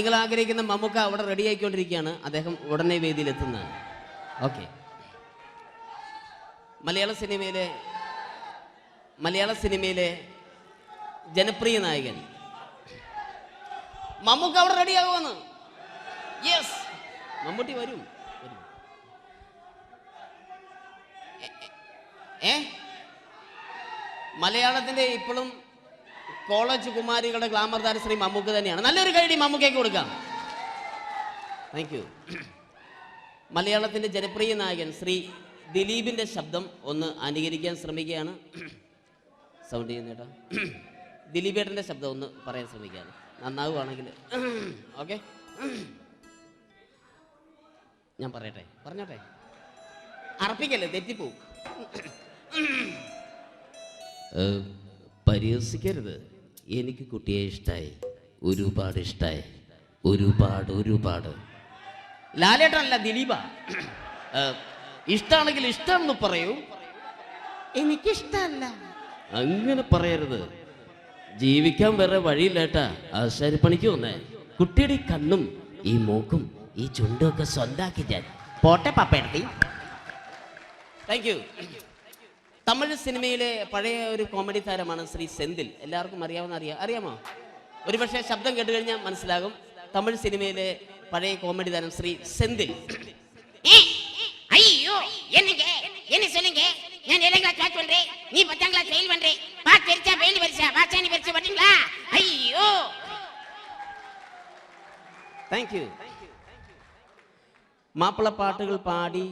നിങ്ങൾ ആഗ്രഹിക്കുന്ന മമ്മൂക്ക അവിടെ റെഡി ആയിക്കൊണ്ടിരിക്കുകയാണ്. അദ്ദേഹം ഉടനെ വേദിയിലെത്തുന്നതാണ്. ഓക്കെ. മലയാള സിനിമയിലെ ജനപ്രിയ നായകൻ മമ്മൂക്ക അവിടെ റെഡിയാകുമെന്ന്. യെസ്, മമ്മൂട്ടി വരും. മലയാളത്തിന്റെ ഇപ്പോഴും കോളേജ് കുമാരികളുടെ ഗ്ലാമർ താരം ശ്രീ മമ്മൂക്ക തന്നെയാണ്. നല്ലൊരു കൈഡി മമ്മൂക്കയ്ക്ക് കൊടുക്കാം. Thank you. മലയാളത്തിന്റെ ജനപ്രിയ നായകൻ ശ്രീ ദിലീപിന്റെ ശബ്ദം ഒന്ന് അനുകരിക്കാൻ ശ്രമിക്കുകയാണ്. സൗണ്ട് ചെയ്യുന്നേട്ടാ. ദിലീപേട്ടന്റെ ശബ്ദം ഒന്ന് പറയാൻ ശ്രമിക്കുകയാണ്. നന്നാവുകയാണെങ്കിൽ ഓക്കെ. ഞാൻ പറഞ്ഞോട്ടെ. അർപ്പിക്കല്ലേ, തെറ്റിപ്പോവും. പരിഹസിക്കരുത്. എനിക്ക് കുട്ടിയെ ഇഷ്ടമായി, ഒരുപാട് ഇഷ്ടമായി, ഒരുപാട്. ലാലേട്ടനല്ല, ദിലീപ. ഇഷ്ടമാണെങ്കിൽ ഇഷ്ടമെന്ന് പറയൂ, എനിക്കിഷ്ടമല്ല അങ്ങനെ പറയരുത്. ജീവിക്കാൻ വേറെ വഴിയില്ലേട്ടാ. ആശാരിപ്പണിക്ക് വന്നേ. കുട്ടിയുടെ ഈ കണ്ണും ഈ മൂക്കും ഈ ചുണ്ടും ഒക്കെ സ്വന്താക്കി ഞാൻ പോട്ടെ പപ്പയെടുത്തി. Thank you. തമിഴ് സിനിമയിലെ പഴയ ഒരു കോമഡി താരമാണ് ശ്രീ സെന്തിൽ. എല്ലാവർക്കും അറിയാമോ? ഒരുപക്ഷെ ശബ്ദം കേട്ട് കഴിഞ്ഞാൽ മനസ്സിലാകും. തമിഴ് സിനിമയിലെ പഴയ കോമഡി താരം ശ്രീ സെന്തിൽ. ஐயோ என்ன சொல்லுங்க, நான் 7th கிளாஸ் பாஸ் பண்றேன், நீ 10th கிளாஸ் ஃபெயில் பண்றே. பாஸ் தெரிச்சா ஃபெயில் பரிசா, பாஸானி பரிசா பட்டீங்களா? ஐயோ. Thank you. മാപ്പിളപ്പാട്ടുകൾ പാടി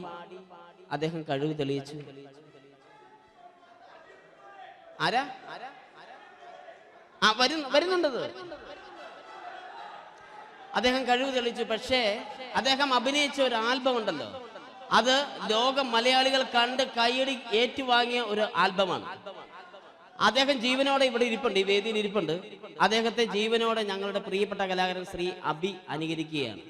അദ്ദേഹം കഴിവ് തെളിയിച്ചു. ആരാ വരുന്നുണ്ടത്? അദ്ദേഹം കഴിവ് തെളിയിച്ചു. പക്ഷേ അദ്ദേഹം അഭിനയിച്ച ഒരു ആൽബം ഉണ്ടല്ലോ, അത് ലോക മലയാളികൾ കണ്ട് കൈയടി ഏറ്റുവാങ്ങിയ ഒരു ആൽബമാണ്. അദ്ദേഹം ജീവനോടെ ഇവിടെ ഇരിപ്പുണ്ട്, ഈ വേദിയിൽ ഇരിപ്പുണ്ട്. അദ്ദേഹത്തെ ജീവനോടെ ഞങ്ങളുടെ പ്രിയപ്പെട്ട കലാകാരൻ ശ്രീ അബി അനുകരിക്കുകയാണ്.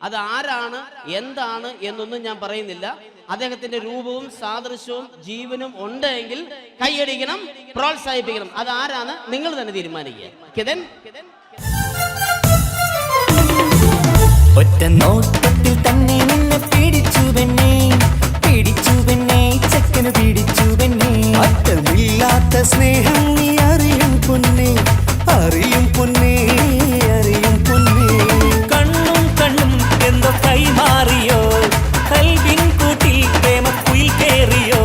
അത് ആരാണ് എന്താണ് എന്നൊന്നും ഞാൻ പറയുന്നില്ല. അദ്ദേഹത്തിന്റെ രൂപവും സാദൃശ്യവും ജീവനും ഉണ്ടെങ്കിൽ കൈയടിക്കണം, പ്രോത്സാഹിപ്പിക്കണം. അത് ആരാണ് നിങ്ങൾ തന്നെ തീരുമാനിക്കുക. കിതൻ ഒറ്റ നോട്ടത്തിൽ തന്നെ നിന്നെ പിടിച്ചു പെണ്ണേ ചക്കന് പിടിച്ചു പെണ്ണേ. അറ്റമില്ലാത്ത സ്നേഹം നീ അറിയും പൊന്നേ. കണ്ണും എന്തോ കൈമാറിയോ, കൽവിൻ കൂട്ടിൽ പ്രേമക്കുയിൽ കേറിയോ.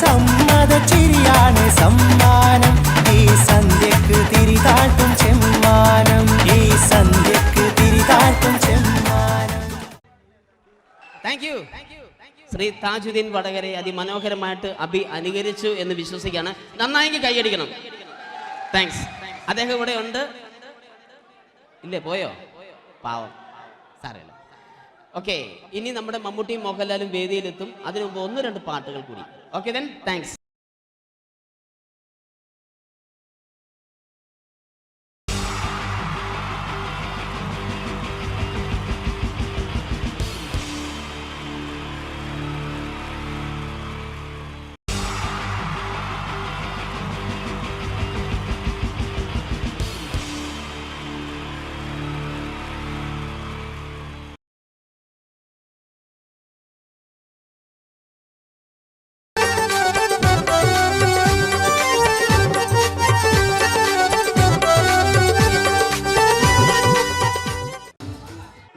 സമ്മത ചിരിയാണ് സമ്മാനം, ഈ സന്ധ്യക്ക് തിരിതാട്ടും ചെമ്മാനം. Thank you. ശ്രീ താജുദ്ദീൻ വടകരെ അതിമനോഹരമായിട്ട് അബി അനുകരിച്ചു എന്ന് വിശ്വസിക്കുകയാണ്. നന്നായി കൈയടിക്കണം. താങ്ക്സ്. അദ്ദേഹം ഇവിടെ ഉണ്ട്. ഇല്ലേ, പോയോ? പാവം, സാരമില്ല. ഓക്കെ, ഇനി നമ്മുടെ മമ്മൂട്ടിയും മോഹൻലാലും വേദിയിലെത്തും. അതിനു മുമ്പ് 1-2 പാട്ടുകൾ കൂടി. Okay then, thanks.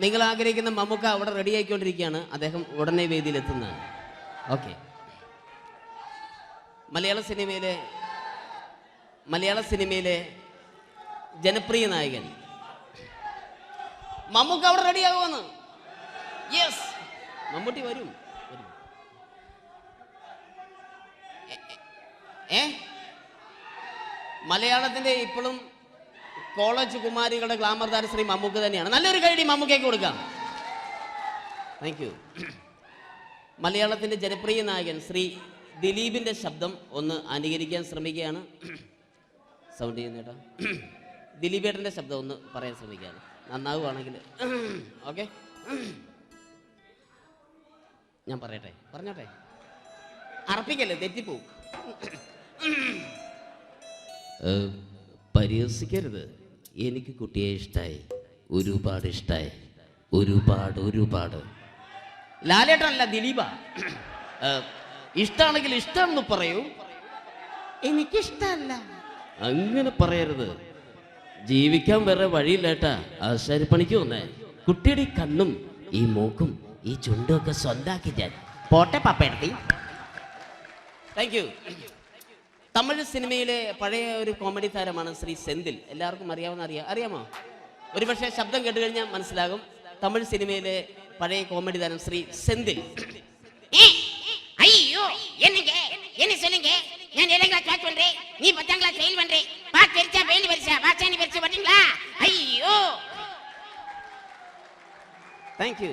നിങ്ങൾ ആഗ്രഹിക്കുന്ന മമ്മൂക്ക അവിടെ റെഡി ആയിക്കൊണ്ടിരിക്കുകയാണ്. അദ്ദേഹം ഉടനെ വേദിയിലെത്തുന്നതാണ്. ഓക്കെ. മലയാള സിനിമയിലെ ജനപ്രിയ നായകൻ മമ്മൂക്ക അവിടെ റെഡിയാകുമെന്ന്. യെസ്, മമ്മൂട്ടി വരും. മലയാളത്തിന്റെ ഇപ്പോഴും കോളേജ് കുമാരികളുടെ ഗ്ലാമർ താരം ശ്രീ മമ്മൂക്ക തന്നെയാണ്. നല്ലൊരു കൈഡി മമ്മൂക്കയ്ക്ക് കൊടുക്കാം. Thank you. മലയാളത്തിന്റെ ജനപ്രിയ നായകൻ ശ്രീ ദിലീപിന്റെ ശബ്ദം ഒന്ന് അനുകരിക്കാൻ ശ്രമിക്കുകയാണ്. സൗണ്ട് ചെയ്യുന്നേട്ടാ. ദിലീപേട്ടന്റെ ശബ്ദം ഒന്ന് പറയാൻ ശ്രമിക്കുകയാണ്. നന്നാവുകയാണെങ്കിൽ ഓക്കെ. ഞാൻ പറഞ്ഞോട്ടെ. അർപ്പിക്കല്ലേ, തെറ്റിപ്പോവും. പരിഹസിക്കരുത്. എനിക്ക് കുട്ടിയെ ഇഷ്ടമായി, ഒരുപാട് ഇഷ്ടമായി. ഒരുപാട്. ലാലേട്ടനല്ല, ദിലീപ. ഇഷ്ടമാണെങ്കിൽ ഇഷ്ടമെന്ന് പറയൂ. എനിക്കിഷ്ടല്ല. അങ്ങനെ പറയരുത്. ജീവിക്കാൻ വേറെ വഴിയില്ലേട്ടാ. ആശാരിപ്പണിക്ക് വന്നേ. കുട്ടിയുടെ ഈ കണ്ണും ഈ മൂക്കും ഈ ചുണ്ടും ഒക്കെ സ്വന്താക്കി ഞാൻ. പോട്ടെ പപ്പയെടുത്തി. Thank you. തമിഴ് സിനിമയിലെ പഴയ ഒരു കോമഡി താരമാണ് ശ്രീ സെന്തിൽ. എല്ലാവർക്കും അറിയാമോ? ഒരുപക്ഷെ ശബ്ദം കേട്ട് കഴിഞ്ഞാൽ മനസ്സിലാകും. തമിഴ് സിനിമയിലെ പഴയ കോമഡി താരം ശ്രീ സെന്തിൽ. ஐயோ என்ன சொல்லுங்க நான் 7th கிளாஸ் பாஸ் பண்றேன் நீ 10th கிளாஸ் ஃபெயில் பண்றே பாஸ் தெரிச்சா ஃபெயில் பரிசா பாஸானி பரிசு பாத்தீங்களா ஐயோ താങ്ക് യു.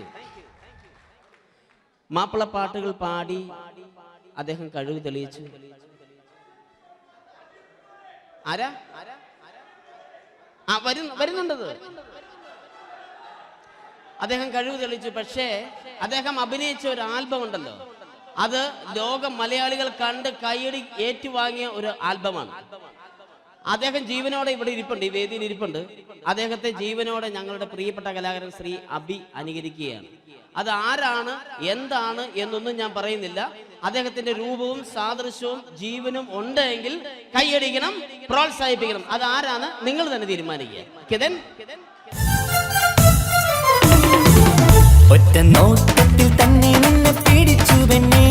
മാപ്പിളപ്പാട്ടുകൾ പാടി അദ്ദേഹം കഴിവ് തെളിയിച്ചു. ആരാ വരുന്നുണ്ടത്. അദ്ദേഹം കഴിവ് തെളിയിച്ചു. പക്ഷേ അദ്ദേഹം അഭിനയിച്ച ഒരു ആൽബം ഉണ്ടല്ലോ, അത് ലോക മലയാളികൾ കണ്ട് കൈയടി ഏറ്റുവാങ്ങിയ ഒരു ആൽബമാണ്. അദ്ദേഹം ജീവനോടെ ഇവിടെ ഇരിപ്പുണ്ട്, ഈ വേദിയിൽ ഇരിപ്പുണ്ട്. അദ്ദേഹത്തെ ജീവനോടെ ഞങ്ങളുടെ പ്രിയപ്പെട്ട കലാകാരൻ ശ്രീ അബി അനുകരിക്കുകയാണ്. അത് ആരാണ് എന്താണ് എന്നൊന്നും ഞാൻ പറയുന്നില്ല. അദ്ദേഹത്തിന്റെ രൂപവും സാദൃശ്യവും ജീവനും ഉണ്ടെങ്കിൽ കൈയടിക്കണം, പ്രോത്സാഹിപ്പിക്കണം. അത് ആരാണ് നിങ്ങൾ തന്നെ തീരുമാനിക്കുക. ഒറ്റ നോട്ടത്തിൽ തന്നെ നിന്നെ പിടിച്ചു പെണ്ണേ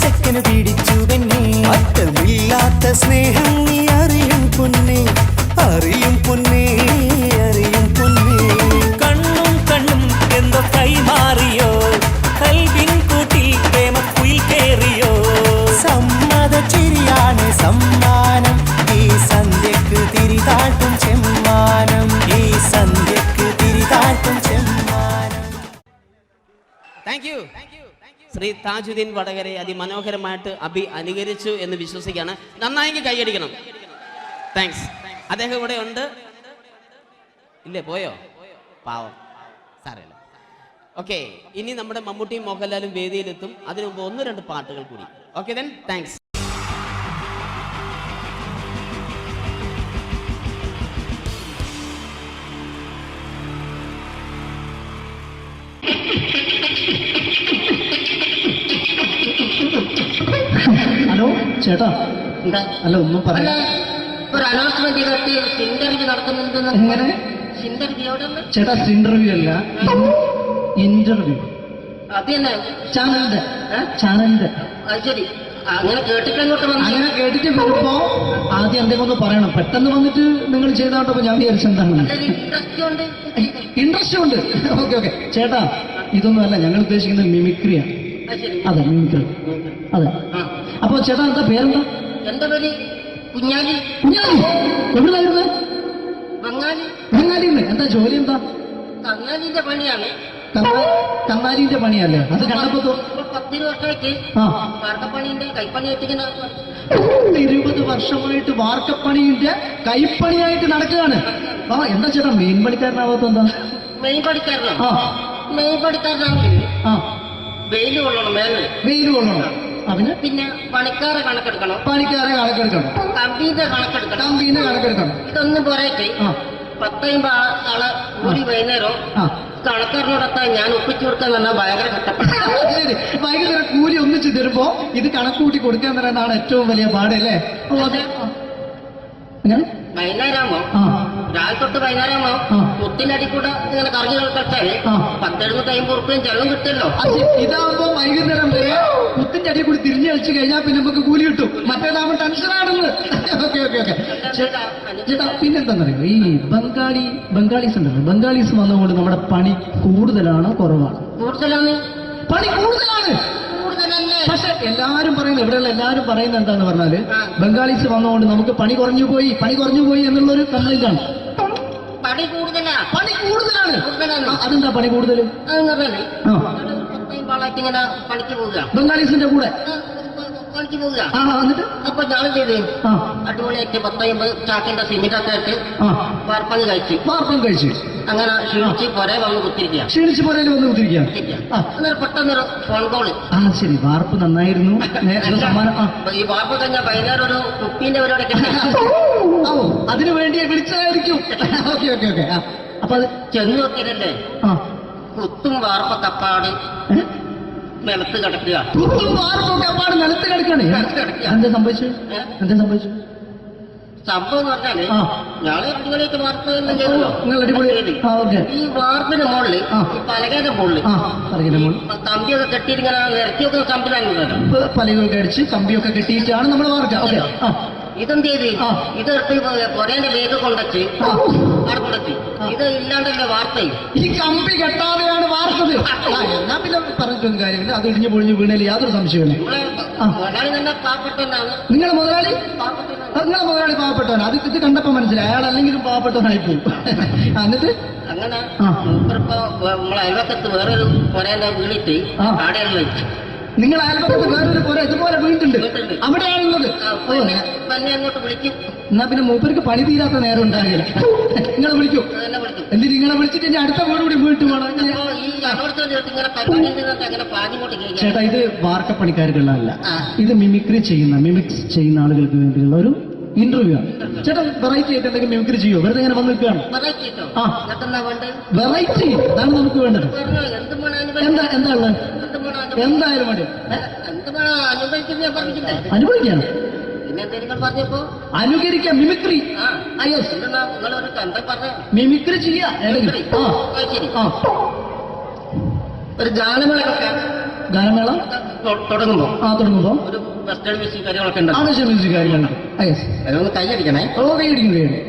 ചക്കന് പിടിച്ചു പെണ്ണേ. അറ്റമില്ലാത്ത സ്നേഹം നീ അറിയും പൊന്നേ. കണ്ണും എന്തോ കൈമാറിയോ, കൽവിൻ കൂട്ടിൽ പ്രേമക്കുയിൽ കേറിയോ. സമ്മത ചിരിയാണ് സമ്മാനം, ഈ സന്ധ്യക്ക് തിരിതാട്ടും ചെമ്മാനം. Thank you. ശ്രീ താജുദ്ദീൻ വടകരെ അതിമനോഹരമായിട്ട് അബി അനുകരിച്ചു എന്ന് വിശ്വസിക്കുകയാണ്. നന്നായെങ്കിൽ കൈയടിക്കണം. താങ്ക്സ്. അദ്ദേഹം ഇവിടെ ഉണ്ട്. ഇല്ലേ, പോയോ? പാവം, സാരമില്ല. ഓക്കെ, ഇനി നമ്മുടെ മമ്മൂട്ടിയും മോഹൻലാലും വേദിയിലെത്തും. അതിനു മുമ്പ് 1-2 പാട്ടുകൾ കൂടി. Okay then, thanks. ഹലോ ചേട്ടാ, അല്ല ഒന്നും പറയാ. ഒരു അനൗൺസ്മെന്റ് ചെയ്തിട്ട് ഇന്റർവ്യൂ നടക്കുന്നുണ്ടെന്ന്. എങ്ങനെ? ചേട്ടാ, ഇന്റർവ്യൂ അല്ല, ഇന്റർവ്യൂ. അത് തന്നെ ചാനലിന്റെ. അത് ശരി, അങ്ങനെ കേട്ടിട്ട് അങ്ങനെ കേട്ടിട്ട് വരുമ്പോ ആദ്യം എന്തെങ്കിലും ഒന്ന് പറയണം. പെട്ടെന്ന് വന്നിട്ട് നിങ്ങൾ ചെയ്താട്ടപ്പോ ഞാൻ വിചാരിച്ചെന്താണ് ഇൻട്രസ്റ്റ് ഉണ്ട്. ഓക്കെ. ചേട്ടാ, ഇതൊന്നും അല്ല, ഞങ്ങൾ ഉദ്ദേശിക്കുന്നത് മിമിക്രിയാണ്. അതെ, മിമിക്രി. അതെ. അപ്പൊ ചേട്ടാ, എന്താ പേരെന്താ? എന്റെ പേര് കുഞ്ഞാലി. എവിടെയായിരുന്നു? ബംഗാളിന്ന്. എന്താ ജോലി? എന്താ? കങ്ങാലിന്റെ പണിയാണ്. കന്നാലിന്റെ പണിയല്ലേ? അത് കണ്ടപ്പോ 10 വർഷമായിട്ട് വാർക്കപ്പണിന്റെ കൈപ്പണിയായിട്ട് 20 വർഷമായിട്ട് വാർക്കപ്പണിന്റെ കൈപ്പണിയായിട്ട് നടക്കുകയാണ്. എന്താ ചേട്ടാ മെയിൻ പണിക്കാരനാവാത്ത? എന്താ മെയിൻ പണിക്കാരനാണെങ്കിൽ വെയിൽ കൊള്ളണം, വെയിൽ കൊള്ളണം. അതിന് പിന്നെ പണിക്കാരെ കണക്കെടുക്കണം, കമ്പീന്റെ കണക്കെടുക്കണം. ഇതൊന്നും പോരായിട്ട് 10-50 ആളെ കൂടി വൈകുന്നേരം കണക്കാരനോടൊക്കെ ഞാൻ ഒപ്പിച്ചു കൊടുക്കാൻ പറഞ്ഞാൽ ഭയങ്കര കഷ്ടപ്പെട്ടു. വൈകുന്നേരം കൂലി ഒന്നിച്ചു തരുമ്പോ ഇത് കണക്കൂട്ടി കൊടുക്കാൻ തരാനാണ് ഏറ്റവും വലിയ പാടല്ലേ? വൈകുന്നേരമാകുമ്പോ രാവിലെ തൊട്ട് വൈകുന്നേരമാകുമ്പോ മുത്തിനടി കൂടെ ഇങ്ങനെ കറങ്ങി കളിച്ചാല് 10-70-50 ഉറുപ്പിയും ചെലവും കിട്ടുമല്ലോ. ഇതാകുമ്പോ വൈകുന്നേരം വരെ മുത്തിന്റെ അടി കൂടി തിരിഞ്ഞു കളിച്ചു കഴിഞ്ഞാൽ പിന്നെ നമുക്ക് കൂലി കിട്ടും. മറ്റേതാകുമ്പോ ടെൻഷനാണെന്ന്. ഓക്കെ. ചേട്ടാ, പിന്നെന്താണെന്നറിയോ, ഈ ബംഗാളീസ് ഉണ്ടല്ലോ, ബംഗാളീസ് വന്നതുകൊണ്ട് നമ്മുടെ പണി കൂടുതലാണോ കുറവാണ്? പണി കൂടുതലാണ്. പക്ഷെ എല്ലാരും പറയുന്നത്, ഇവിടെയുള്ള എല്ലാരും പറയുന്നത് എന്താന്ന് പറഞ്ഞാല് ബംഗാളീസ് വന്നതുകൊണ്ട് നമുക്ക് പണി കുറഞ്ഞു പോയി എന്നുള്ളൊരു കംപ്ലൈന്റാണ്. പണി കൂടുതലാണ്. അതെന്താ പണി കൂടുതൽ? പണിക്ക് പോവുക ബംഗാളീസിന്റെ കൂടെ പണിക്ക് പോവുക. എന്നിട്ട് അപ്പൊ ഞാൻ ചെയ്ത് അടിപൊളിയായിട്ട് 10-50 ചാക്കിന്റെ സിമെന്റൊക്കെ ആയിട്ട് വാർപ്പങ്ങ് കഴിച്ചു. അങ്ങനെ ക്ഷീണിച്ച് പുറേ വന്ന് കുത്തിരിക്കുക. പെട്ടെന്നൊരു ഫോൺ കോള്. ശരി, വാർപ്പ് നന്നായിരുന്നു. ഈ വാർപ്പ് കഴിഞ്ഞാൽ വൈകുന്നേരം ഒരു കുപ്പീന്റെ പരിപാടി അതിനു വേണ്ടി വിളിച്ചതായിരിക്കും. Okay okay okay. അപ്പൊ അത് ചെന്ന് നോക്കിയതല്ലേ ആ കുത്തും വാർപ്പ തപ്പാട് നിലത്ത് കിടക്കുക. കുത്തും വാർപ്പൊക്കെ അപ്പാട് നിലത്ത് കിടക്കണേ. എന്താ സംഭവിച്ചു? എന്താ സംഭവിച്ചു? സംഭവം എന്ന് പറഞ്ഞാല് ആ. ഞാള് അടിപൊളിയായിട്ട് വാർപ്പ് എല്ലാം ചെയ്തല്ലോ. നിങ്ങൾ അടിപൊളി. ആ ഓക്കെ. ഈ വാർപ്പിന്റെ മുകളില് ആ. ഈ പലകയുടെ മുകളില് ആ പറയുന്ന മോൾ കമ്പിയൊക്കെ കെട്ടിയിട്ട് ഇങ്ങനെ നിരത്തിയൊക്കെ സംവിധാനം പലകൊക്കെ അടിച്ച് കമ്പിയൊക്കെ കെട്ടിയിട്ടാണ് നമ്മൾ വാർക്കുക. ഓക്കെ. ആ ഇതെന്ത് ചെയ്ത് ആ. ഇതെടുത്ത് പൊരേന്റെ വേഗം കൊണ്ടച്ച് ആ. അവിടെ കൊണ്ടച്ച് ഇത് ഇല്ലാണ്ടല്ലേ വാർത്തയും ഈ കമ്പി കെട്ടാതെയാണ് വാർത്തത്. എന്നാ പിന്നെ പറഞ്ഞിട്ടൊന്നും കാര്യമില്ല. അത് ഇടിഞ്ഞു പൊളിഞ്ഞു വീണേൽ യാതൊരു സംശയമില്ല. മുതലാളി തന്നെ പാവപ്പെട്ടവനാണ്. നിങ്ങളെ മുതലാളി പാവപ്പെട്ടവനാണ്. നിങ്ങളെ മുതലാളി പാവപ്പെട്ടവൻ. അത് ഇത് കണ്ടപ്പോ മനസ്സിലായി അയാൾ അല്ലെങ്കിലും പാവപ്പെട്ടവനായി പോകും. എന്നിട്ട് അങ്ങനെ ആ. മൂപ്പരിപ്പോ നമ്മളെ അയൽവക്കത്ത് വേറൊരു പൊരേന്റെ വീണിട്ട് ആ. ആടെയാണ് വെച്ചു. നിങ്ങൾ അയൽപക്കത്ത് വേറൊരു പുര ഇതുപോലെ വീട്ടുണ്ട്, അവിടെയാണുള്ളത്. ഓ തന്നെ അങ്ങോട്ട് വിളിക്കും. എന്നാ പിന്നെ മൂപ്പർക്ക് പണി തീരാത്ത നേരം ഉണ്ടാകില്ല. നിങ്ങളെ വിളിക്കും. തന്നെ വിളിക്കും. എന്നിട്ട് നിങ്ങളെ വിളിച്ചിട്ട് ഇനി അടുത്ത വീട് കൂടി വീട്ടു പോകണം. അപ്പോ ഈ അതോടത്ത് ഇങ്ങനെ പരിപാടി ഉണ്ടെന്നൊക്കെ അങ്ങനെ പാഞ്ഞുകൊണ്ട് കേൾക്കാം. ചേട്ടാ ഇത് വാർക്കപ്പണിക്കാർക്കുള്ളതല്ല. ആ. ഇത് മിമിക്രി മിമിക്സ് ചെയ്യുന്ന ആളുകൾക്ക് വേണ്ടിയുള്ള ഒരു ഇന്റർവ്യൂ ആണ്. ചേട്ടാ വെറൈറ്റി ആയിട്ട് എന്തെങ്കിലും മിമിക്രി ചെയ്യോ? വെറുതെ ഇങ്ങനെ വന്ന് നിൽക്കുകയാണ്. വെറൈറ്റി കിട്ടോ? ആ. ഇതെന്നാ വേണ്ടത്? വെറൈറ്റി അതാണ് നമുക്ക് വേണ്ടത്. പറഞ്ഞോ, എന്ത് വേണം എന്താ അനുഭവിക്കാൻ? എന്താ ഉള്ളത്? എന്ത് വേണം എന്തായാലും മതി. എന്ത് വേണം അനുഭവിക്കുന്നത് ഞാൻ പറഞ്ഞിട്ടില്ലേ? അനുഭവിക്കാണ്, പിന്നെ എന്തെങ്കിലും പറഞ്ഞപ്പോ അനുകരിക്കാം, മിമിക്രി. ആ യെസ് എന്തെന്നാ നിങ്ങളൊരു എന്താ പറഞ്ഞ മിമിക്രി ചെയ്യാ. ആ ശരി. ആ ഒരു ഗാനമേളൊക്കെ ഗാനമേള തുടങ്ങുമ്പോ തുടങ്ങുമ്പോ ഒരു വെസ്റ്റേൺ മ്യൂസിക് കാര്യങ്ങളൊക്കെ ഉണ്ട്. ആവശ്യം മ്യൂസിക് കാര്യങ്ങളുണ്ട്. യെസ്. അതൊന്ന് കൈയടിക്കണേ. ഓ കൈയടിക്കും കൈയടിക്കും.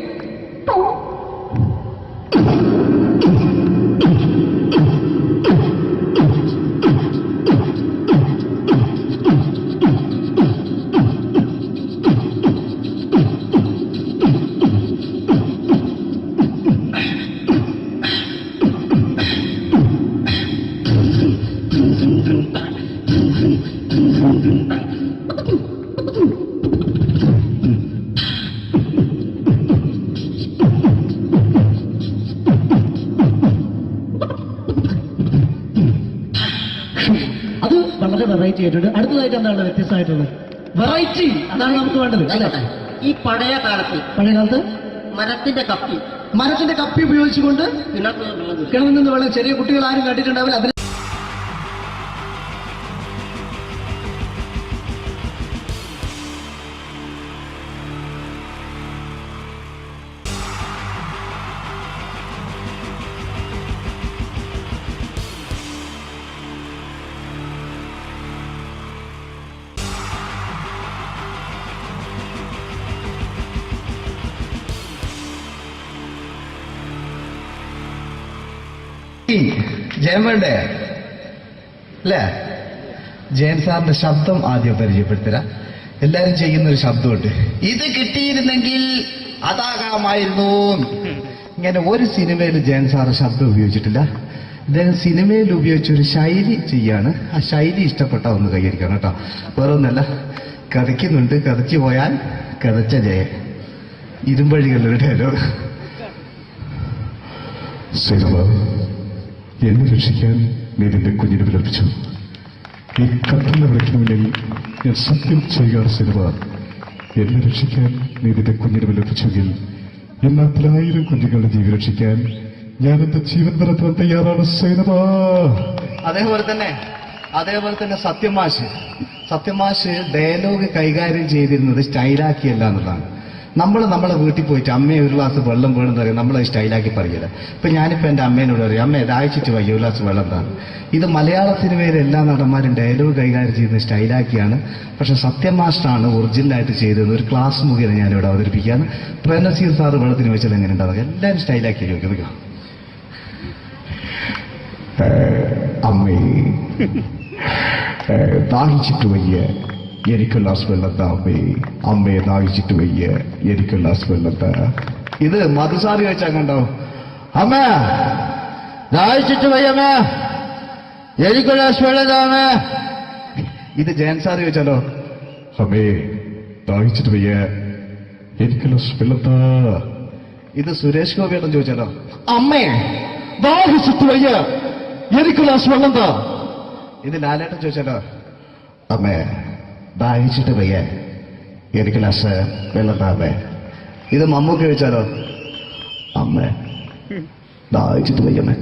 അത് വളരെ വെറൈറ്റി ആയിട്ടുണ്ട്. അടുത്തതായിട്ട് എന്താണ് വ്യത്യസ്തമായിട്ടുള്ളത്? വെറൈറ്റി അതാണ് നമുക്ക് വേണ്ടത് അല്ലേ? ഈ പഴയ കാലത്ത് പഴയ കാലത്ത് മരത്തിന്റെ കപ്പി ഉപയോഗിച്ചുകൊണ്ട് ഇതിനകത്ത് വെള്ളം കുടിക്കും. കിണറിൽ നിന്ന് വെള്ളം ചെറിയ കുട്ടികൾ ആരും കണ്ടിട്ടുണ്ടാവില്ല. അതിന് ജയൻ വേണ്ടേ അല്ലേ? ജയൻ സാറിന്റെ ശബ്ദം ആദ്യം പരിചയപ്പെടുത്തരാം. എല്ലാരും ചെയ്യുന്ന ഒരു ശബ്ദമുണ്ട്, ഇത് കിട്ടിയിരുന്നെങ്കിൽ അതാകാമായിരുന്നു. ഇങ്ങനെ ഒരു സിനിമയിൽ ജയൻ സാറ് ശബ്ദം ഉപയോഗിച്ചിട്ടില്ല. ഇദ്ദേഹം സിനിമയിൽ ഉപയോഗിച്ച ഒരു ശൈലി ചെയ്യാണ്. ആ ശൈലി ഇഷ്ടപ്പെട്ട ഒന്ന് കൈകരിക്കണം കേട്ടോ. വേറെ ഒന്നല്ല, കഥയ്ക്കുന്നുണ്ട്, കഥച്ചു പോയാൽ കഥച്ച ജയൻ. ഇരുമ്പഴികളുടെ ഡയലോഗ്. എന്നെ രക്ഷിക്കാൻ നീ നിന്റെ കുഞ്ഞിനെ വിലപിച്ചു. ഈ കത്തുന്ന വിളിക്ക് മുന്നിൽ ഞാൻ സത്യം ചെയ്യുകയാണ് സിനിമ. എന്നെ രക്ഷിക്കാൻ നീ നിന്റെ കുഞ്ഞിനെ വിലപിച്ചെങ്കിൽ എന്നാത്തിൽ 1000 കുഞ്ഞുങ്ങളുടെ ജീവൻ രക്ഷിക്കാൻ ഞാൻ എന്റെ ജീവൻ നടത്താൻ തയ്യാറാണ് സിനിമ. അതേപോലെ തന്നെ സത്യമാഷ് ഡയലോഗ് കൈകാര്യം ചെയ്തിരുന്നത് സ്റ്റൈലാക്കിയല്ല എന്നുള്ളതാണ്. നമ്മളെ വീട്ടിൽ പോയിട്ട് അമ്മയെ ഒരു ഗ്ലാസ് വെള്ളം വേണമെന്ന് പറയും, നമ്മളത് സ്റ്റൈലാക്കി പറയില്ല. ഇപ്പൊ ഞാനിപ്പോ എന്റെ അമ്മേനോട് പറയും, അമ്മ ദാഹിച്ചിട്ട് വയ്യ ഒരു ഗ്ലാസ് വെള്ളം എന്താണ്. ഇത് മലയാള സിനിമയിലെ എല്ലാ നടന്മാരും ഡയലോഗ് കൈകാര്യം ചെയ്യുന്നത് സ്റ്റൈലാക്കിയാണ്. പക്ഷെ സത്യം മാസ്റ്ററാണ് ഒറിജിനലായിട്ട് ചെയ്തത്. ഒരു ക്ലാസ് മുഖേന ഞാനിവിടെ അവതരിപ്പിക്കുകയാണ്. പ്രേംനസീർ സാറ് വെള്ളത്തിന് വെച്ചാൽ എങ്ങനെ ഉണ്ടാവുക? എല്ലാവരും സ്റ്റൈലാക്കി ചോദിക്കുക. അമ്മേ ദാഹിച്ചിട്ട് വയ്യ എനിക്ക് ഗ്ലാസ് വെള്ളം താ അമ്മേ. അമ്മയെ ദാഹിച്ചിട്ട് വയ്യ എനിക്ക് ഗ്ലാസ് വെള്ളം താ. ഇത് മധുസാരി വെച്ചാൽ കണ്ടോ, അമ്മ ദാഹിച്ചിട്ട് വയ്യമ്മ എനിക്ക് ഗ്ലാസ് വെള്ളം താ അമ്മ. ഇത് ജയൻ സാർ ചോദിച്ചാലോ, അമ്മേ ദാഹിച്ചിട്ട് വയ്യ എനിക്ക് ഗ്ലാസ് വെള്ളം താ. ഇത് സുരേഷ് ഗോപിയോടും ചോദിച്ചാലോ, അമ്മേ ദാഹിച്ചിട്ട് വയ്യ എനിക്ക് ഗ്ലാസ് വെള്ളം താ. ഇത് ലാലേട്ടൻ ചോദിച്ചാലോ, അമ്മേ ദാഹിച്ചിട്ട് വയ്യ എനിക്ക് ഗ്ലാസ് വെള്ളം താ അമ്മേ. ഇത് മമ്മൂക്ക് ചോദിച്ചാലോ, അമ്മേ ദാഹിച്ചിട്ട് വയ്യമ്മേ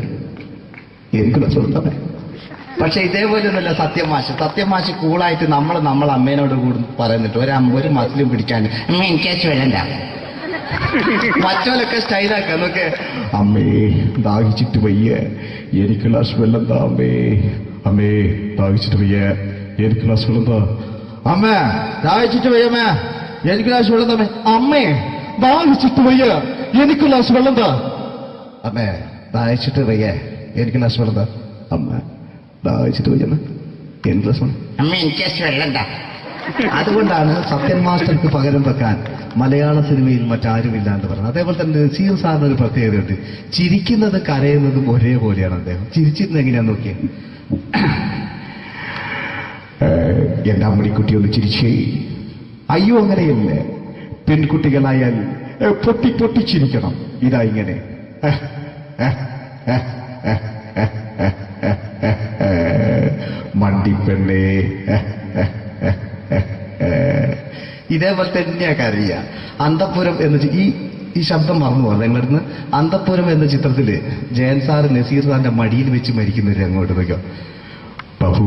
എനിക്ക് സ്വന്തമേ. പക്ഷെ ഇതേപോലെ ഒന്നല്ല സത്യമാശ് കൂളായിട്ട് നമ്മളെ അമ്മേനോട് കൂടി പറയുന്നിട്ട് ഒരു മസിലും പിടിക്കാൻ അമ്മ എനിക്ക് വേണ്ട. മറ്റോലൊക്കെ സ്റ്റൈലാക്കുക എന്നൊക്കെ, അമ്മേ ദാഹിച്ചിട്ട് വയ്യ എനിക്ക് ഗ്ലാസ് വെള്ളം താ അമ്മേ, അമ്മേ ദാഹിച്ചിട്ട് വയ്യ എനിക്ക് ഗ്ലാസ് വെള്ളം താ, അമ്മേ ദാഹിച്ചിട്ട് വയ്യമ്മേ എനിക്ക് ഗ്ലാസ് വെള്ളം താ, അമ്മേ ദാഹിച്ചിട്ട് വയ്യ എനിക്ക് ഗ്ലാസ് വെള്ളം താ, അമ്മേ ദാഹിച്ചിട്ട് വയ്യ എനിക്ക് ഗ്ലാസ് വെള്ളം താ, അമ്മ ദാഹിച്ചിട്ട് വയ്യമ്മ എനിക്ക് ഗ്ലാസ് വെള്ളം, അമ്മ എനിക്ക് വെള്ളം താ. അതുകൊണ്ടാണ് സത്യൻ മാസ്റ്റർക്ക് പകരം വെക്കാൻ മലയാള സിനിമയിൽ മറ്റാരുമില്ല എന്ന് പറയുന്നത്. അതേപോലെ തന്നെ നസീർ സാറിന് ഒരു പ്രത്യേകതയുണ്ട്, ചിരിക്കുന്നത് കരയുന്നതും ഒരേപോലെയാണ്. അദ്ദേഹം ചിരിച്ചിരുന്നത് എങ്ങനെയാന്ന് നോക്കിയേ, എന്റെ അമ്മണിക്കുട്ടി ഒന്ന് ചിരിച്ചേ, അയ്യോ അങ്ങനെയല്ലേ, പെൺകുട്ടികളായാൽ പൊട്ടി പൊട്ടി ചിരിക്കണം, ഇതാ ഇങ്ങനെ മണ്ടിപ്പെണ്ണേ, ഇതേപോലെ തന്നെയാ കരയ. അന്തപ്പുരം എന്ന ഈ ശബ്ദം മറന്നു പോകാം നിങ്ങളടുന്ന്. അന്തപ്പുരം എന്ന ചിത്രത്തില് ജയൻ സാറ് നസീർ സാറിന്റെ മടിയിൽ വെച്ച് മരിക്കുന്നവര് അങ്ങോട്ട് നോക്കോ, ബാബു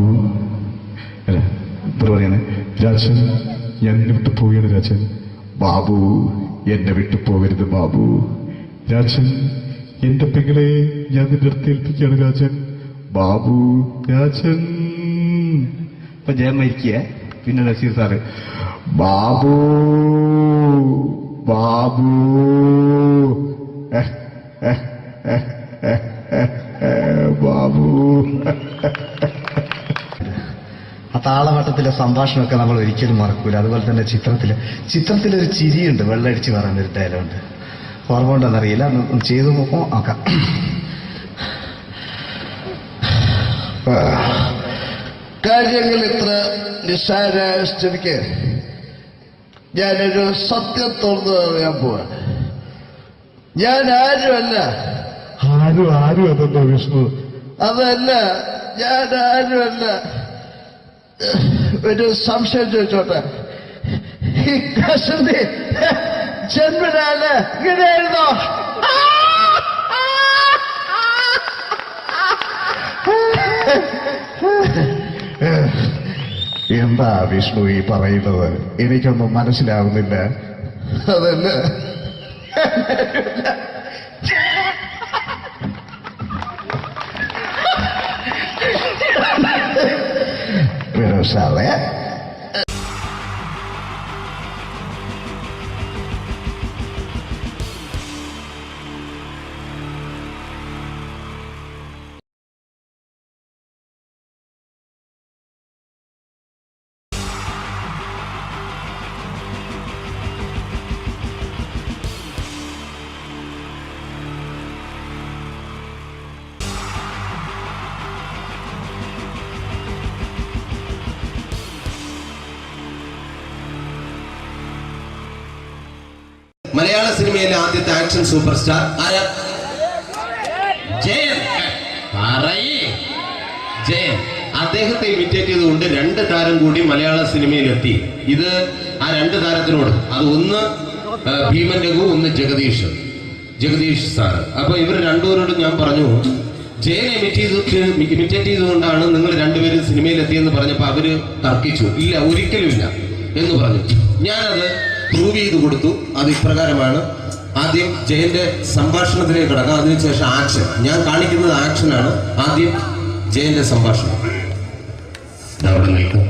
അല്ല എന്താ പറയാണ്, രാജൻ ഞാൻ എന്നെ വിട്ടു പോവുകയാണ് രാജൻ, ബാബു എന്നെ വിട്ടു പോകരുത് ബാബു, രാജൻ എന്റെ പെങ്ങളെ ഞാൻ നിന്റെ അടുത്ത് ഏൽപ്പിക്കുകയാണ് രാജൻ, ബാബു രാജൻ. ഇപ്പൊ ജയൻ മരിക്കുക, പിന്നെ നസീർ സാറ് ബാബു ബാബു ബാബു. ആ താളവട്ടത്തിലെ സംഭാഷണമൊക്കെ നമ്മൾ ഒരിക്കലും മറക്കൂല. അതുപോലെ തന്നെ ചിത്രത്തിലൊരു ചിരിയുണ്ട്, വെള്ളടിച്ച് പറയുന്നൊരു ഡയലോഗുണ്ട്, ഓർമ്മ ഉണ്ടെന്നറിയില്ല, ഒന്ന് ചെയ്തു നോക്കാം. കാര്യങ്ങൾ ഇത്ര നിസ്സാരമായ സ്ഥിതിക്ക് ഞാനൊരു സത്യം തുറന്നു പറയാൻ പോവാ. ഞാൻ ആരുമല്ല. ആരും അതല്ലോ വിഷ്ണു, അതല്ല, ഞാൻ ആരുമല്ല. ഒരു സംശയം ചോദിച്ചോട്ടെ, ഈ കസന്തി ജന്മനാല് ഇങ്ങനെയായിരുന്നോ? എന്താ വിഷ്ണു ഈ പറയുന്നത്, എനിക്കൊന്നും മനസ്സിലാവുന്നില്ല. അതല്ല, സാറേ മലയാള സിനിമയിലെ ആദ്യത്തെ ആക്ഷൻ സൂപ്പർ സ്റ്റാർ ആരാ? ജയൻ. ജയൻ. അദ്ദേഹത്തെ ഇമിറ്റേറ്റ് ചെയ്തുകൊണ്ട് 2 താരം കൂടി മലയാള സിനിമയിലെത്തി. ഇത് ആ 2 താരത്തിനോട്, അത് ഒന്ന് ഭീമൻ രഘു, ഒന്ന് ജഗദീഷ് സാറ്. അപ്പൊ ഇവർ രണ്ടുപേരോടും ഞാൻ പറഞ്ഞു, ജയനെ ഇമിറ്റേറ്റ് ചെയ്തുകൊണ്ടാണ് നിങ്ങൾ 2 പേരും സിനിമയിലെത്തിയെന്ന് പറഞ്ഞപ്പോ അവര് തർക്കിച്ചു. ഇല്ല, ഒരിക്കലും ഇല്ല എന്ന് പറഞ്ഞു. ഞാനത് പ്രൂവ് ചെയ്ത് കൊടുത്തു. അത് ഇപ്രകാരമാണ്. ആദ്യം ജയന്റെ സംഭാഷണത്തിലേക്ക് കിടക്കാം, അതിനുശേഷം ആക്ഷൻ. ഞാൻ കാണിക്കുന്നത് ആക്ഷനാണ്. ആദ്യം ജയന്റെ സംഭാഷണം. അവിടെ നിൽക്കും.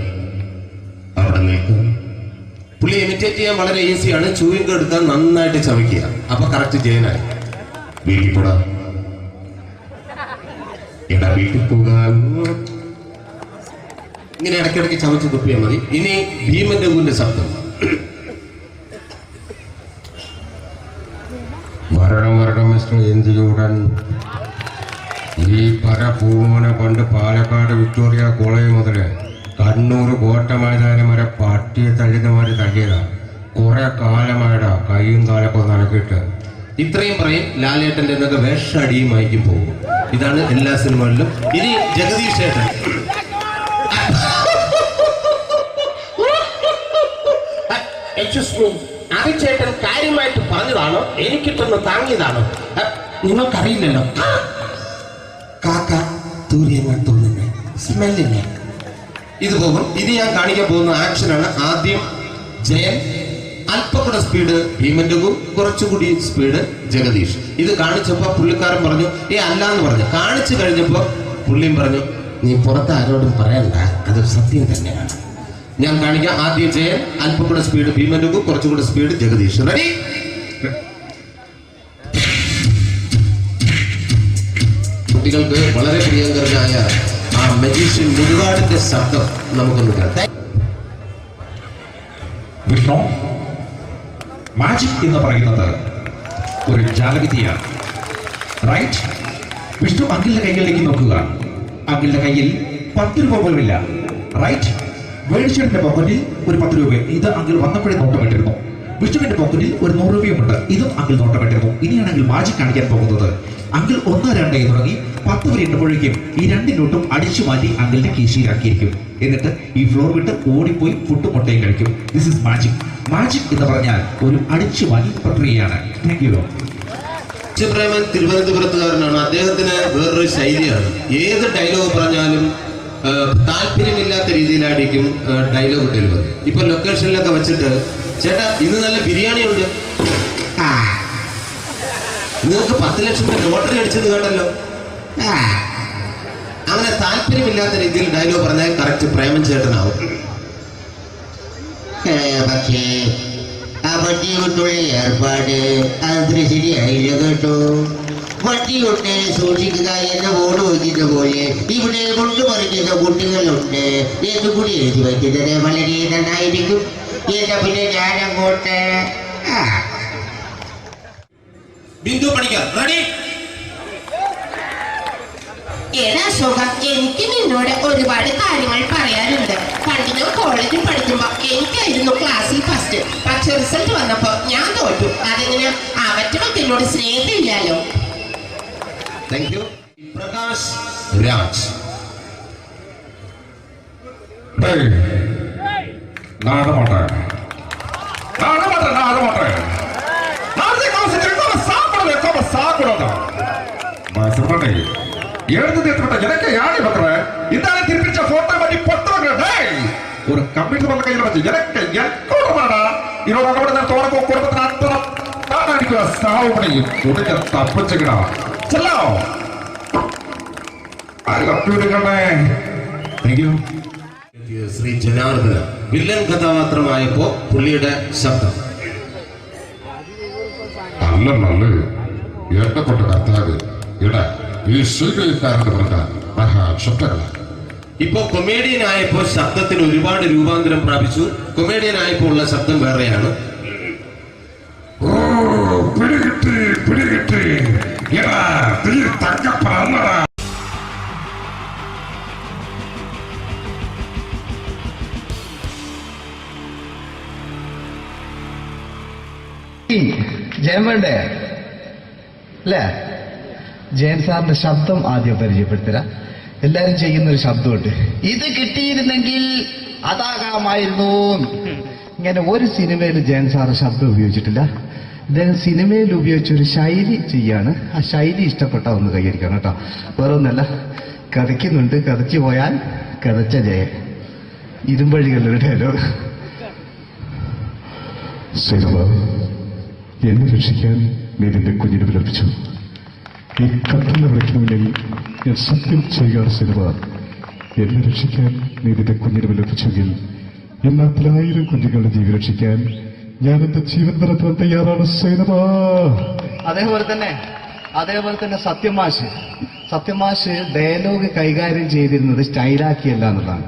പുള്ളി ഇമിറ്റേറ്റ് ചെയ്യാൻ വളരെ ഈസിയാണ്. ചൂയിങ് എടുക്കാൻ നന്നായിട്ട് ചവയ്ക്കുക, അപ്പൊ കറക്റ്റ് ജയനായി. വീട്ടിൽ പോടാ, എടാ വീട്ടിൽ പോകാൻ, ഇങ്ങനെ ഇടയ്ക്കിടയ്ക്ക് ചവച്ച് തുപ്പിയാൽ മതി. ഇനി ഭീമന്റെ ഊരിന്റെ ശബ്ദം. വരണം മിസ്റ്റർ എന്തിയൂടൻ. ഈ പരപൂമന പണ്ട് പാലക്കാട് വിക്ടോറിയ കോളേജ് മുതൽ കണ്ണൂർ കോട്ട മൈതാനം വരെ പട്ടിയെ തള്ളുന്നമാര് തള്ളിയതാ. കുറെ കാലമായടാ കൈയും കാലൊക്കെ നടക്കിയിട്ട്. ഇത്രയും പറയും. ലാലേട്ടന്റെ എന്നൊക്കെ വേഷടിയുമായിരിക്കും പോകും. ഇതാണ് എല്ലാ സിനിമകളിലും. ഇനി ജഗദീഷ് ചേട്ടൻ. അരിച്ചേട്ടൻ കാര്യമായിട്ട് പറഞ്ഞതാണോ എനിക്കിട്ടൊന്ന് താങ്ങിയതാണോ നിങ്ങൾക്കറിയില്ലല്ലോ. കാക്ക തൂരിയെന്നാ തോന്നുന്നത്, സ്മെല്ലില്ലേ? ഇത് പോകും. ഇനി ഞാൻ കാണിക്കാൻ പോകുന്ന ആക്ഷനാണ്. ആദ്യം ജയൻ, അല്പകൂടെ സ്പീഡ് ഭീമന്റെ, കുറച്ചുകൂടി സ്പീഡ് ജഗദീഷ്. ഇത് കാണിച്ചപ്പോ പുള്ളിക്കാരൻ പറഞ്ഞു അല്ലാന്ന് പറഞ്ഞു. കാണിച്ചു കഴിഞ്ഞപ്പോ പുള്ളിയും പറഞ്ഞു നീ പുറത്ത് ആരോടും പറയണ്ട, അത് സത്യം തന്നെയാണ്. ഞാൻ കാണിക്കാം. ആദ്യം ജയൻ, അല്പകൂടെ സ്പീഡ് ഭീമന്റെ, കുറച്ചുകൂടി സ്പീഡ് ജഗദീഷ്. റെഡി? കുട്ടികൾക്ക് വളരെ പ്രിയങ്കരനായ ആ മജീഷ്യൻ മുരുകാടിന്റെ ശബ്ദം നമുക്കൊന്ന് കേൾക്കാം. വിഷ്ണു, മാജിക് എന്ന് പറയുന്നത് ഒരു ജാലവിദ്യയാണ്, റൈറ്റ്? വിഷ്ണു അങ്കിളിന്റെ കൈകളിലേക്ക് നോക്കുക. അങ്കിളിന്റെ കയ്യിൽ 10 രൂപ പോലുമില്ല, റൈറ്റ്? വേണിച്ചേട്ടന്റെ പോക്കറ്റിൽ ഒരു 10 രൂപ, ഇത് അങ്കിൾ വന്നപ്പോഴേ നോട്ടമിട്ടിരുന്നു. വിഷ്ണുവിന്റെ പോക്കറ്റിൽ ഒരു 100 രൂപയുമുണ്ട്, ഇതും അങ്കിൾ നോട്ടമിട്ടിരുന്നു. ഇനിയാണെങ്കിൽ മാജിക് കാണിക്കാൻ പോകുന്നത്. അങ്കിൾ 1, 2 എന്ന് തുടങ്ങി 10 വരെ എണ്ണുമ്പോഴേക്കും ഈ 2 നോട്ടും അടിച്ചു മാറ്റി അങ്കിളിന്റെ കീശയിലാക്കിയിരിക്കും. എന്നിട്ട് ഈ ഫ്ലോർ വിട്ട് ഓടിപ്പോയി ഫുഡ് മുട്ടയും കഴിക്കും. This is magic. മാജിക് എന്ന് പറഞ്ഞാൽ ഒരു അടിച്ചു മാറ്റി പ്രക്രിയയാണ്. Thank you. പ്രേമൻ തിരുവനന്തപുരത്തുകാരനാണ്. അദ്ദേഹത്തിന് വേറൊരു ശൈലിയാണ്. ഏത് ഡയലോഗ് പറഞ്ഞാലും താല്പര്യമില്ലാത്ത രീതിയിലായിരിക്കും ഡയലോഗ് ഡെലിവറി. ഇപ്പൊ ലൊക്കേഷനിലൊക്കെ വെച്ചിട്ട് ചേട്ടാ ഇന്ന് നല്ല ബിരിയാണി ഉണ്ട്, നിങ്ങൾക്ക് 10 ലക്ഷം ലോട്ടറി അടിച്ചത് കേട്ടല്ലോ. അങ്ങനെ താല്പര്യമില്ലാത്ത രീതിയിൽ ഡയലോഗ് പറഞ്ഞാൽ കറക്റ്റ് പ്രേമൻ ചേട്ടനാവും. പക്ഷേ ആ വട്ടി കൊണ്ടുള്ള ഏർപ്പാട് അത്ര ശരിയായില്ല കേട്ടോ. വട്ടി കൊണ്ട് സൂക്ഷിക്കുക എന്ന ബോർഡ് വയ്ക്കുന്ന പോലെ ഇവിടെ കൊണ്ടുപറിക്കുന്ന കുട്ടികളുണ്ട് എന്ന് കൂടി എഴുതി വയ്ക്കുന്നത് വളരെ നന്നായിരിക്കും. എന്നാ പിന്നെ ഞാനങ്ങോട്ട് ബിന്ദു പണിക്കർ റെഡി? ഏതാ അശോകം, എനിക്ക് നിന്നോട് ഒരുപാട് കാര്യങ്ങൾ പറയാനുണ്ട്. പണ്ട് ഞാൻ കോളേജിൽ പഠിക്കുമ്പോ എനിക്കായിരുന്നു ക്ലാസ്സിൽ ഫസ്റ്റ്. പക്ഷെ റിസൾട്ട് വന്നപ്പോ ഞാൻ തോറ്റു. അതെങ്ങനെ അവറ്റൊക്കെ എന്നോട് സ്നേഹമില്ലല്ലോ. Thank you. പ്രകാശ് രാജ്. எனக்கு யாரு பண்ற இந்த திருப்பிச்ச போட்டோ பத்தி பொட்டோங்க ஒரு கம்ப்யூட்டர் பண்ண கையில வச்சு எனக்கு எக்கோடமாடா இதோட கூட நான் தோறக்கு குடும்பத்துல அத்தனை நான் அடிக்கிற சாவு பண்ணி உடக்க தப்பிச்சுக்கடா செல்லோ அது കമ്പ്യൂട്ടറുകളെ താങ്ക് യു. ശ്രീ ജനാർദ്ദന വില്ലൻ കഥാപാത്രമായപ്പോ പുള്ളിയുടെ ശബ്ദം അല്ലല്ലേ ഏട്ടപ്പെട്ട കർത്താവ് ഇട ഈ സ്വീകരിക്കാരുടെ പറഞ്ഞ മഹാശബ്ദങ്ങളാണ്. ഇപ്പോ കൊമേഡിയൻ ആയപ്പോ ശബ്ദത്തിന് ഒരുപാട് രൂപാന്തരം പ്രാപിച്ചു. കൊമേഡിയൻ ആയപ്പോ ഉള്ള ശബ്ദം വേറെയാണ്. ഓ പിടികിട്ടി പിടികിട്ടി എടാ തീ തങ്കപ്പറന്നടാ. ജയൻ വേണ്ടേ അല്ലേ? ജയൻ സാറിന്റെ ശബ്ദം ആദ്യം പരിചയപ്പെടുത്തരാം. എല്ലാരും ചെയ്യുന്ന ഒരു ശബ്ദമുണ്ട്, ഇത് കിട്ടിയിരുന്നെങ്കിൽ അതാകാമായിരുന്നു. ഇങ്ങനെ ഒരു സിനിമയിൽ ജയൻ സാറ് ശബ്ദം ഉപയോഗിച്ചിട്ടില്ല. ഇദ്ദേഹം സിനിമയിൽ ഉപയോഗിച്ച ഒരു ശൈലി ചെയ്യാണ്. ആ ശൈലി ഇഷ്ടപ്പെട്ട ഒന്ന് കൈകരിക്കണം കേട്ടോ. വേറെ ഒന്നല്ല, കഥയ്ക്കുന്നുണ്ട്, കഥച്ചു പോയാൽ കഥച്ച ജയൻ. ഇരുമ്പഴികളുടെ ഡയലോഗ്. എന്നെ രക്ഷിക്കാൻ നീ നിന്റെ കുഞ്ഞിനെ വിലപിച്ചു. ഈ കത്തുന്ന വിളിക്ക് മുന്നിൽ ഞാൻ സത്യം ചെയ്യുകയാണ് സിനിമ. എന്നെ രക്ഷിക്കാൻ നീ നിന്റെ കുഞ്ഞിനെ വിലപിച്ചെങ്കിൽ എന്നാൽ 1000 കുഞ്ഞുങ്ങളുടെ ജീവൻ രക്ഷിക്കാൻ ഞാൻ എന്റെ ജീവൻ നടത്താൻ തയ്യാറാണ് സിനിമ. അതേപോലെ തന്നെ സത്യമാഷ് ഡയലോഗ് കൈകാര്യം ചെയ്തിരുന്നത് സ്റ്റൈലാക്കിയല്ല എന്നുള്ളതാണ്.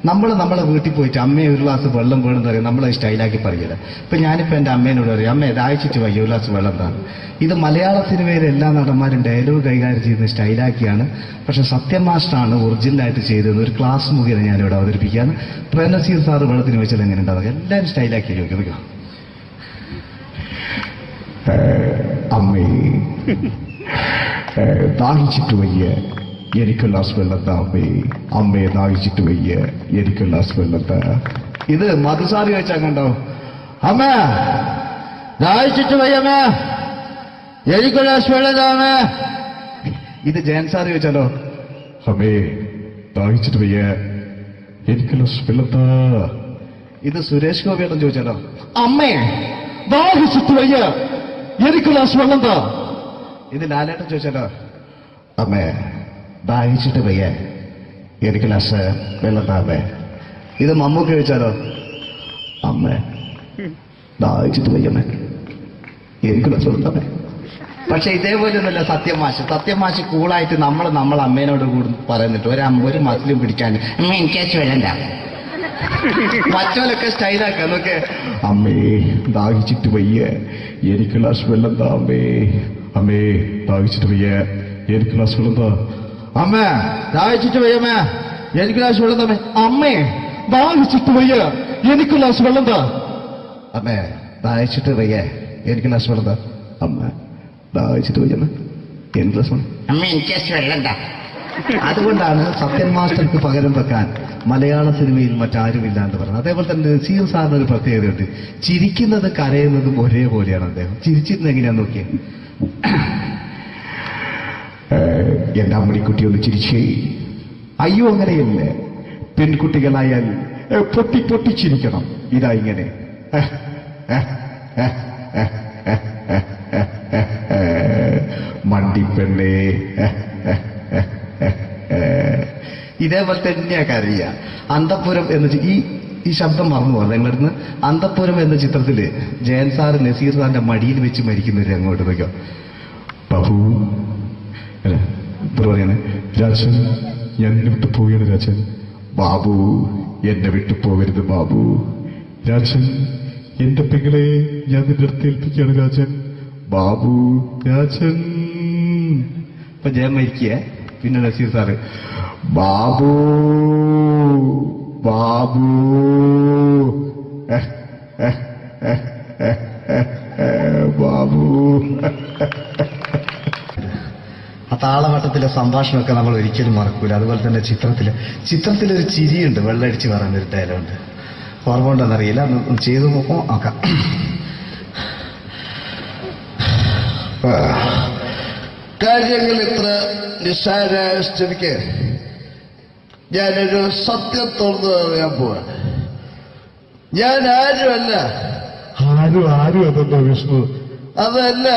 നമ്മളെ വീട്ടിൽ പോയിട്ട് അമ്മയെ ഒരു ഗ്ലാസ് വെള്ളം വേണമെന്ന് പറയും, നമ്മളെ സ്റ്റൈലാക്കി പറയില്ല. ഇപ്പൊ ഞാനിപ്പോ എന്റെ അമ്മേനോട് പറയും, അമ്മ ദാഹിച്ചിട്ട് വയ്യ ഒരു ഗ്ലാസ് വെള്ളം എന്താണ്. ഇത് മലയാള സിനിമയിലെ എല്ലാ നടന്മാരും ഡയലോഗ് കൈകാര്യം ചെയ്യുന്നത് സ്റ്റൈലാക്കിയാണ്. പക്ഷെ സത്യം മാസ്റ്ററാണ് ഒറിജിനലായിട്ട് ചെയ്തത്. ഒരു ക്ലാസ് മുഖേന ഞാനിവിടെ അവതരിപ്പിക്കുകയാണ്. പ്രേംനസീർ സാറ് വെള്ളത്തിന് വെച്ചാൽ എങ്ങനെ ഉണ്ടാവുക? എല്ലാവരും സ്റ്റൈലാക്കി ചോദിക്കുക. അമ്മേ ദാഹിച്ചിട്ട് വയ്യ എനിക്ക് ഗ്ലാസ് വെള്ളം താ. അമ്മയെ ദാഹിച്ചിട്ട് വയ്യ എനിക്ക് ഗ്ലാസ് വെള്ളം താ. ഇത് മധുസാരി വെച്ചാൽ കണ്ടോ, അമ്മ ദാഹിച്ചിട്ട് വയ്യമേ എനിക്കൊരു വെള്ളതാമേ. ഇത് ജയൻ സാർ ചോദിച്ചാലോ? അമ്മേ ദാഹിച്ചിട്ട് വയ്യ എനിക്കുള്ള വെള്ളത്താ. ഇത് സുരേഷ് ഗോപിയോടും ചോദിച്ചാലോ? അമ്മേ ദാഹിച്ചിട്ട് വയ്യ എനിക്കുള്ള വെള്ളത്താ. ഇത് ലാലേട്ടൻ ചോദിച്ചാലോ? അമ്മേ ദാഹിച്ചിട്ട് വയ്യ എനിക്ക് ഗ്ലാസ് വെള്ളം താമേ. ഇത് മമ്മൂക്ക് ചോദിച്ചാലോ? അമ്മേ ദാഹിച്ചിട്ട് വയ്യമ്മേ എനിക്ക് ഗ്ലാസ് വെള്ളം താമേ. പക്ഷെ ഇതേപോലെ ഒന്നുമല്ല സത്യമാശ് കൂളായിട്ട് നമ്മൾ അമ്മേനോട് കൂടി പറയുന്നിട്ട് ഒരു മസിലും പിടിക്കാൻ അമ്മ എനിക്ക് വേണ്ട മറ്റോലൊക്കെ സ്റ്റൈലാക്കുക നോക്കെ. അമ്മേ ദാഹിച്ചിട്ട് വയ്യ എനിക്ക് ഗ്ലാസ് വെള്ളം താ. അമ്മേ അമ്മേ ദാഹിച്ചിട്ട് വയ്യ എനിക്ക് ഗ്ലാസ് വെള്ളം താ. അമ്മേ ദാഹിച്ചിട്ട് വയ്യമ്മേ എനിക്ക് ഗ്ലാസ് വെള്ളം തമ്മേ. അമ്മേ ദാഹിച്ചിട്ട് വയ്യ എനിക്ക് ഗ്ലാസ് വെള്ളം താ. അമ്മേ ദാഹിച്ചിട്ട് വയ്യ എനിക്ക് ഗ്ലാസ് വെള്ളം താ. അമ്മ ദാഹിച്ചിട്ട് വയ്യമ്മ എനിക്ക് ഗ്ലാസ് വെള്ളം. അമ്മ എനിക്ക് വെള്ളം താ. അതുകൊണ്ടാണ് സത്യൻ മാസ്റ്റർക്ക് പകരം വെക്കാൻ മലയാള സിനിമയിൽ മറ്റാരുമില്ല എന്ന് പറയുന്നത്. അതേപോലെ തന്നെ നസീർ സാറിന് ഒരു പ്രത്യേകതയുണ്ട്. ചിരിക്കുന്നത് കരയുന്നതും ഒരേപോലെയാണ് അദ്ദേഹം. ചിരിച്ചിരുന്നത് എങ്ങനെയാന്ന് നോക്കിയേ. എന്റെ അമ്മണിക്കുട്ടി ഒന്ന് ചിരിച്ചേ. അയ്യോ അങ്ങനെയല്ലേ, പെൺകുട്ടികളായാൽ പൊട്ടി പൊട്ടി ചിരിക്കണം. ഇതാ ഇങ്ങനെ മണ്ടിപ്പെണ്ണേ. ഇതേപോലെ തന്നെയാ കരയ. അന്തപ്പുരം എന്ന ഈ ശബ്ദം മറന്നു പോകാം നിങ്ങളടുന്ന്. അന്തപ്പുരം എന്ന ചിത്രത്തില് ജയൻ സാറ് നസീർ സാറിന്റെ മടിയിൽ വെച്ച് മരിക്കുന്നവര് അങ്ങോട്ട് നോക്കോ. ബാബു അല്ല എന്താ പറയാണ്? രാജൻ ഞാൻ എന്നെ വിട്ടു പോവുകയാണ് രാജൻ. ബാബു എന്നെ വിട്ടു പോകരുത് ബാബു. രാജൻ എന്റെ പെങ്ങളെ ഞാൻ നിന്റെ അടുത്ത് ഏൽപ്പിക്കുകയാണ് രാജൻ. ബാബു രാജൻ. ഇപ്പൊ ജയൻ മരിക്കുക. പിന്നെ നസീർ സാറ് ബാബു ബാബു ബാബു. ആ താളവട്ടത്തിലെ സംഭാഷണമൊക്കെ നമ്മൾ ഒരിക്കലും മറക്കൂല. അതുപോലെ തന്നെ ചിത്രത്തിലൊരു ചിരിയുണ്ട്. വെള്ളടിച്ച് പറയുന്നൊരു ഡയലോഗുണ്ട്. ഓർമ്മ ഉണ്ടെന്നറിയില്ല, ഒന്ന് ചെയ്തു നോക്കാം. കാര്യങ്ങൾ ഇത്ര നിസ്സാരമായ സ്ഥിതിക്ക് ഞാനൊരു സത്യം തുറന്നു പറയാൻ പോവാ. ഞാൻ ആരുമല്ല. ആരും അതെന്താ വിഷ്ണു? അതല്ല,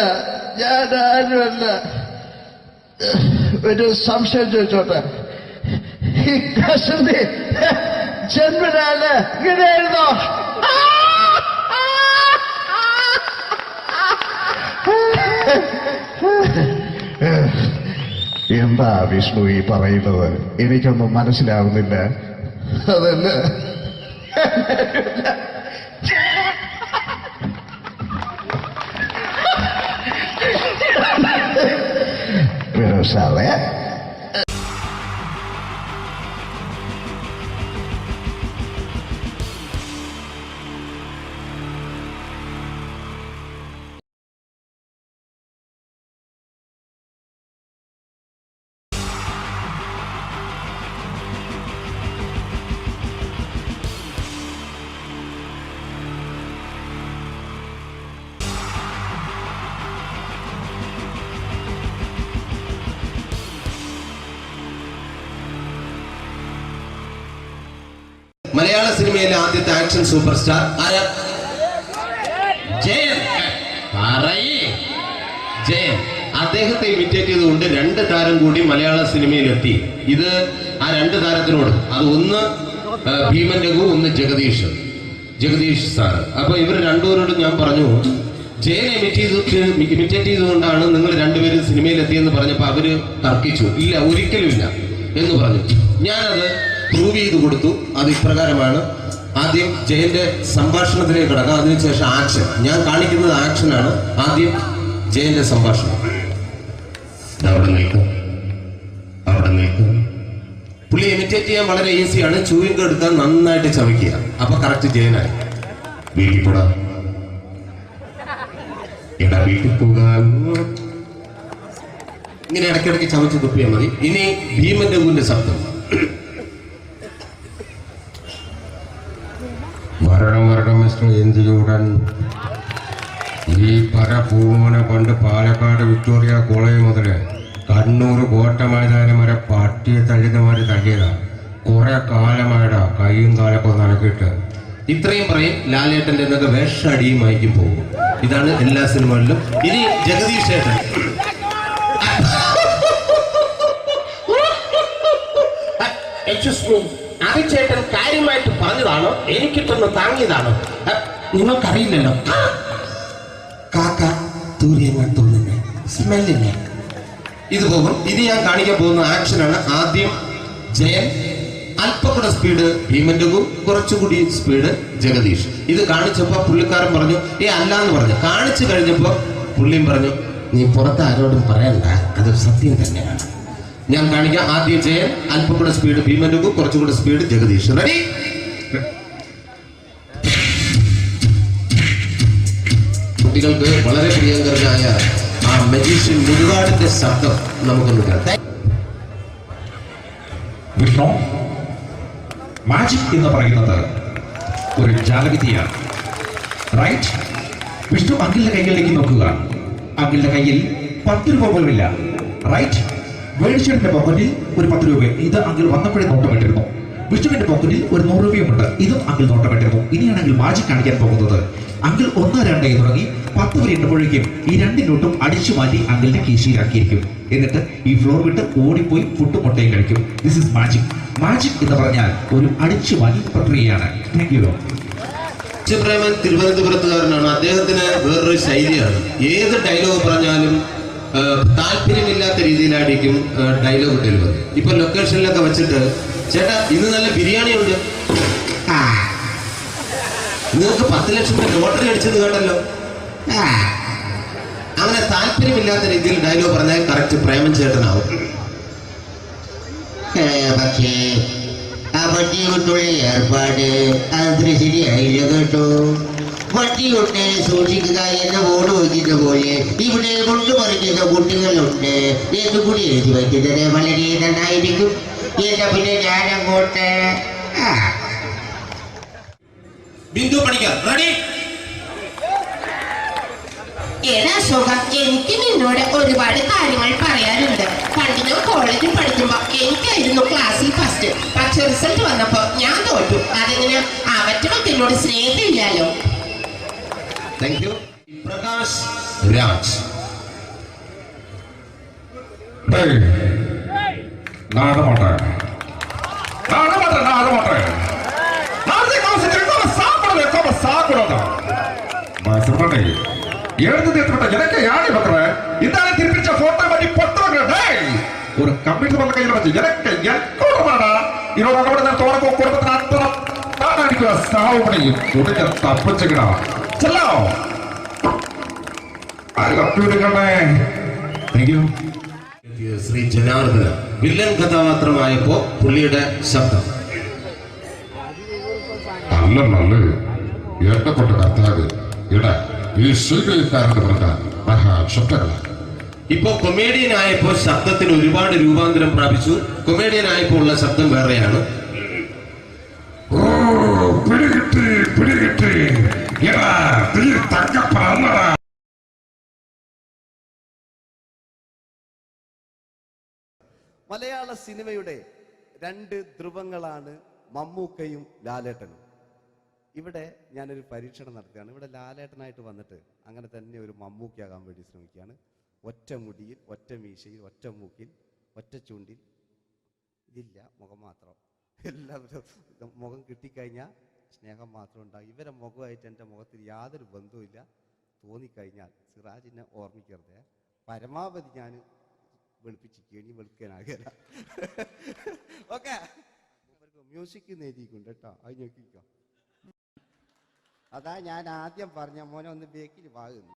ഞാൻ ആരുമല്ല. ഒരു സംശയം ചോദിച്ചോട്ടെ. ഈ കസന്തി ജന്മനാണ് ഇങ്ങനെയായിരുന്നോ? എന്താ വിഷ്ണു ഈ പറയുന്നത്? എനിക്കൊന്നും മനസ്സിലാവുന്നില്ല. അതല്ല, സാറേ മലയാള സിനിമയിലെ ആദ്യത്തെ ആക്ഷൻ സൂപ്പർ സ്റ്റാർ ആരാ? ജയൻ. ജയൻ. അദ്ദേഹത്തെ ഇമിറ്റേറ്റ് ചെയ്തുകൊണ്ട് 2 താരം കൂടി മലയാള സിനിമയിലെത്തി. ഇത് ആ 2 താരത്തിനോട്, അത് ഒന്ന് ഭീമൻ രഘു, ഒന്ന് ജഗദീഷ് സാർ. അപ്പൊ ഇവർ രണ്ടുപേരോടും ഞാൻ പറഞ്ഞു, ജയനെ ഇമിറ്റേറ്റ് ചെയ്തുകൊണ്ടാണ് നിങ്ങൾ രണ്ടുപേരും സിനിമയിലെത്തിയെന്ന് പറഞ്ഞപ്പോൾ അവര് തർക്കിച്ചു. ഇല്ല, ഒരിക്കലും ഇല്ല എന്ന് പറഞ്ഞു. ഞാനത് പ്രൂവ് ചെയ്ത് കൊടുത്തു. അത് ഇപ്രകാരമാണ്. ആദ്യം ജയന്റെ സംഭാഷണത്തിലേക്ക് കിടക്കാം, അതിനുശേഷം ആക്ഷൻ. ഞാൻ കാണിക്കുന്നത് ആക്ഷനാണ്. ആദ്യം ജയന്റെ സംഭാഷണം. അവിടെ നിൽക്കും. പുള്ളി ഇമിറ്റേറ്റ് ചെയ്യാൻ വളരെ ഈസിയാണ്. ചൂയിങ് എടുക്കാൻ നന്നായിട്ട് ചവയ്ക്കുക. അപ്പൊ കറക്റ്റ് ജയനായി. വീട്ടിൽ പോടാ, എടാ വീട്ടിൽ പോകാൻ. ഇങ്ങനെ ഇടയ്ക്കിടയ്ക്ക് ചവച്ച് തുപ്പിയാൽ മതി. ഇനി ഭീമൻ രഘുവിന്റെ ശബ്ദം. വരണം മിസ്റ്റർ എന്തിയൂടൻ. ഈ പരപൂമന പണ്ട് പാലക്കാട് വിക്ടോറിയ കോളേജ് മുതൽ കണ്ണൂർ കോട്ട മൈതാനം വരെ പട്ടിയെ തള്ളുന്നമാര് തള്ളിയതാ. കുറെ കാലമായടാ കൈയും കാലൊക്കെ നടക്കിയിട്ട്. ഇത്രയും പറയും ലാലേട്ടന്റെ എന്നൊക്കെ വേഷടിയുമായിരിക്കും പോകും. ഇതാണ് എല്ലാ സിനിമകളിലും. ഇനി ജഗദീഷ് ചേട്ടൻ. ചേട്ടൻ കാര്യമായിട്ട് പറഞ്ഞതാണോ എനിക്കിട്ടൊന്ന് താങ്ങിയതാണോ നിങ്ങൾക്കറിയില്ലല്ലോ. കാക്ക തൂരിയെന്നാ തോന്നുന്നേ, സ്മെല്ലില്ലേ? ഇത് പോകും. ഇനി ഞാൻ കാണിക്കാൻ പോകുന്ന ആക്ഷനാണ്. ആദ്യം ജയൻ, അല്പകൂടെ സ്പീഡ് ഭീമന്റെ, കുറച്ചുകൂടി സ്പീഡ് ജഗദീഷ്. ഇത് കാണിച്ചപ്പോ പുള്ളിക്കാരൻ പറഞ്ഞു അല്ലാന്ന് പറഞ്ഞു. കാണിച്ചു കഴിഞ്ഞപ്പോ പുള്ളിയും പറഞ്ഞു നീ പുറത്ത് ആരോടും പറയണ്ട, അത് സത്യം തന്നെയാണ്. ഞാൻ കാണിക്കാം. ആദ്യം ജയൻ, അല്പകൂടെ സ്പീഡ് ഭീമന്റെ, കുറച്ചുകൂടെ സ്പീഡ് ജഗദീഷ്. റെഡി? കുട്ടികൾക്ക് വളരെ പ്രിയങ്കരനായ ആ മജീഷ്യൻ മുരുകാടിന്റെ ശബ്ദം നമുക്കൊന്ന് കേൾക്കാം. വിഷ്ണു, മാജിക് എന്ന് പറയുന്നത് ഒരു ജാലവിദ്യയാണ്. റൈറ്റ്? വിഷ്ണു അങ്കിളിന്റെ കൈകളിലേക്ക് നോക്കുക. അങ്കിളിന്റെ കയ്യിൽ 10 രൂപ പോലുമില്ല. റൈറ്റ്? വേണിച്ചേട്ടന്റെ പോക്കറ്റിൽ ഒരു 10 രൂപ. ഇത് അങ്കിൾ വന്നപ്പോഴേ നോട്ടമിട്ടിരുന്നു. വിഷ്ണുവിന്റെ പോക്കറ്റിൽ ഒരു 100 രൂപയുമുണ്ട്. ഇതും അങ്കിൾ നോട്ടമിട്ടിരുന്നു. ഇനിയാണെങ്കിൽ മാജിക് കാണിക്കാൻ പോകുന്നത്. അങ്കിൾ 1, 2 തുടങ്ങി 10 വരെ എണ്ണുമ്പോഴേക്കും ഈ 2 നോട്ടും അടിച്ചു മാറ്റി അങ്കിളിന്റെ കീശയിലാക്കിയിരിക്കും. എന്നിട്ട് ഈ ഫ്ലോർ വിട്ട് ഓടിപ്പോയി ഫുഡ് മുട്ടയും കഴിക്കും. This is magic. മാജിക് എന്ന് പറഞ്ഞാൽ ഒരു അടിച്ചു മാറ്റി പ്രക്രിയയാണ്. Thank you. പ്രേമൻ തിരുവനന്തപുരത്തുകാരനാണ്. അദ്ദേഹത്തിന് വേറൊരു ശൈലിയാണ്. ഏത് ഡയലോഗ് പറഞ്ഞാലും താല്പര്യമില്ലാത്ത രീതിയിലായിരിക്കും ഡയലോഗ് ഡെലിവറി. ഇപ്പൊ ലൊക്കേഷനിലൊക്കെ വെച്ചിട്ട് ചേട്ടാ ഇന്ന് നല്ല ബിരിയാണി ഉണ്ട്, നിങ്ങൾക്ക് 10 ലക്ഷം രൂപ ലോട്ടറി അടിച്ചെന്ന് കേട്ടല്ലോ. അങ്ങനെ താല്പര്യമില്ലാത്ത രീതിയിൽ ഡയലോഗ് പറഞ്ഞാൽ കറക്റ്റ് പ്രേമൻ ചേട്ടനാവും. പക്ഷേ ആ വട്ടി കൊണ്ടുള്ള ഏർപ്പാട് അത്ര ശരിയായില്ല കേട്ടോ. വട്ടി കൊണ്ട് സൂക്ഷിക്കുക എന്ന ബോർഡ് വയ്ക്കുന്ന പോലെ ഇവിടെ കൊണ്ടുപറിക്കുന്ന കുട്ടികളുണ്ട് എന്ന് കൂടി എഴുതി വയ്ക്കുന്നത് വളരെ നന്നായിരിക്കും. എന്നാ പിന്നെ ഞാനങ്ങോട്ട് ബിന്ദു പണിക്കർ. റെഡി? എടാ അശോക, എനിക്ക് നിന്നോട് ഒരുപാട് കാര്യങ്ങൾ പറയാനുണ്ട്. പണ്ട് ഞാൻ കോളേജിൽ പഠിക്കുമ്പോ എനിക്കായിരുന്നു ക്ലാസ്സിൽ ഫസ്റ്റ്. പക്ഷെ റിസൾട്ട് വന്നപ്പോ ഞാൻ തോറ്റു. അതെങ്ങനെ അവറ്റൊക്കെ എന്നോട് സ്നേഹമില്ലല്ലോ. Thank you. പ്രകാശ് രാജ്. ஒரு கம்ப்யூட்டர் பண்ண கையில வச்சு எனக்கு எக்கோடமாடா இதோட கூட நான் தோறக்கோ குடும்பத்துல அத்தனை நான் அடிக்கிற சாவு பண்ணி உடனே தப்பிச்சுக்கடா செல்லோ அது കമ്പ്യൂട്ടറിനെ. Thank you. ശ്രീ ജനാർദ്ദന വില്ലൻ കഥാപാത്രമായപ്പോ പുള്ളിയുടെ ശബ്ദം. അല്ലല്ലേ ഏട്ടപ്പെട്ട കർത്താവ് ഇട ഈ സ്വീകരിക്കാരുടെ പറഞ്ഞ മഹാശബ്ദങ്ങളാണ്. ഇപ്പോ കൊമേഡിയൻ ആയപ്പോ ശബ്ദത്തിന് ഒരുപാട് രൂപാന്തരം പ്രാപിച്ചു. കൊമേഡിയൻ ആയപ്പോ ഉള്ള ശബ്ദം വേറെയാണ്. ഓ പിടികിട്ടി പിടികിട്ടി എടാ തീ തങ്കപ്പറന്നടാ. മലയാള സിനിമയുടെ 2 ധ്രുവങ്ങളാണ് മമ്മൂക്കയും ലാലേട്ടനും. ഇവിടെ ഞാനൊരു പരീക്ഷണം നടത്തുകയാണ്. ഇവിടെ ലാലേട്ടനായിട്ട് വന്നിട്ട് അങ്ങനെ തന്നെ ഒരു മമ്മൂക്കയാകാൻ വേണ്ടി ശ്രമിക്കുകയാണ്. ഒറ്റ മുടിയിൽ, ഒറ്റ മീശയിൽ, ഒറ്റ മൂക്കിൽ, ഒറ്റ ചൂണ്ടിൽ. ഇതില്ല, മുഖം മാത്രം. എല്ലാവരും മുഖം കിട്ടിക്കഴിഞ്ഞാൽ സ്നേഹം മാത്രം ഉണ്ടാകും. ഇവരെ മുഖമായിട്ട് എൻ്റെ മുഖത്തിൽ യാതൊരു ബന്ധവുമില്ല. തോന്നിക്കഴിഞ്ഞാൽ സിറാജിനെ ഓർമ്മിക്കരുത്. പരമാവധി ഞാൻ വെളുപ്പിച്ചിരിക്കുക, ഇനി വെളുക്കാനാകില്ല. ഓക്കെ, മ്യൂസിക് എഴുതിയിട്ടുണ്ട് കേട്ടോ, അത് നോക്കിക്കോ. അതാ ഞാൻ ആദ്യം പറഞ്ഞ മോനെ ഒന്ന് ബേക്കിൽ വാങ്ങുന്നു.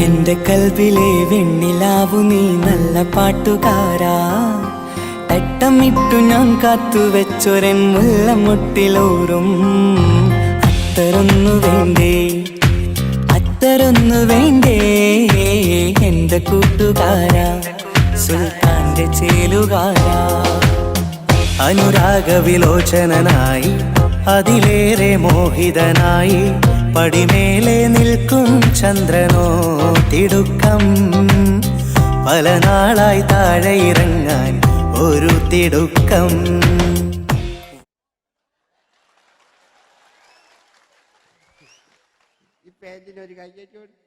എന്റെ കൽവിലെ വെണ്ണിലാവു നീ നല്ല പാട്ടുകാരാ. തട്ടമിട്ടു ഞാൻ കാത്തുവെച്ചൊരൻ മുല്ലമുട്ടിലോറും. അത്തരൊന്നു വേണ്ടേ, അത്തരൊന്നു വേണ്ടേ എന്റെ കൂട്ടുകാരാ. സുൽത്താൻ സുൽത്താന്റെ ചേലുകാരാ അനുരാഗവിലോചനായി അതിലേറെ മോഹിതനായി പടിമേലെ നിൽക്കും ചന്ദ്രനോ തിടുക്കം പല നാളായി താഴെ ഇറങ്ങാൻ ഒരു തിടുക്കം. ഈ പേജിനൊരു കയ്യേറ്റ് കൊടുക്ക്.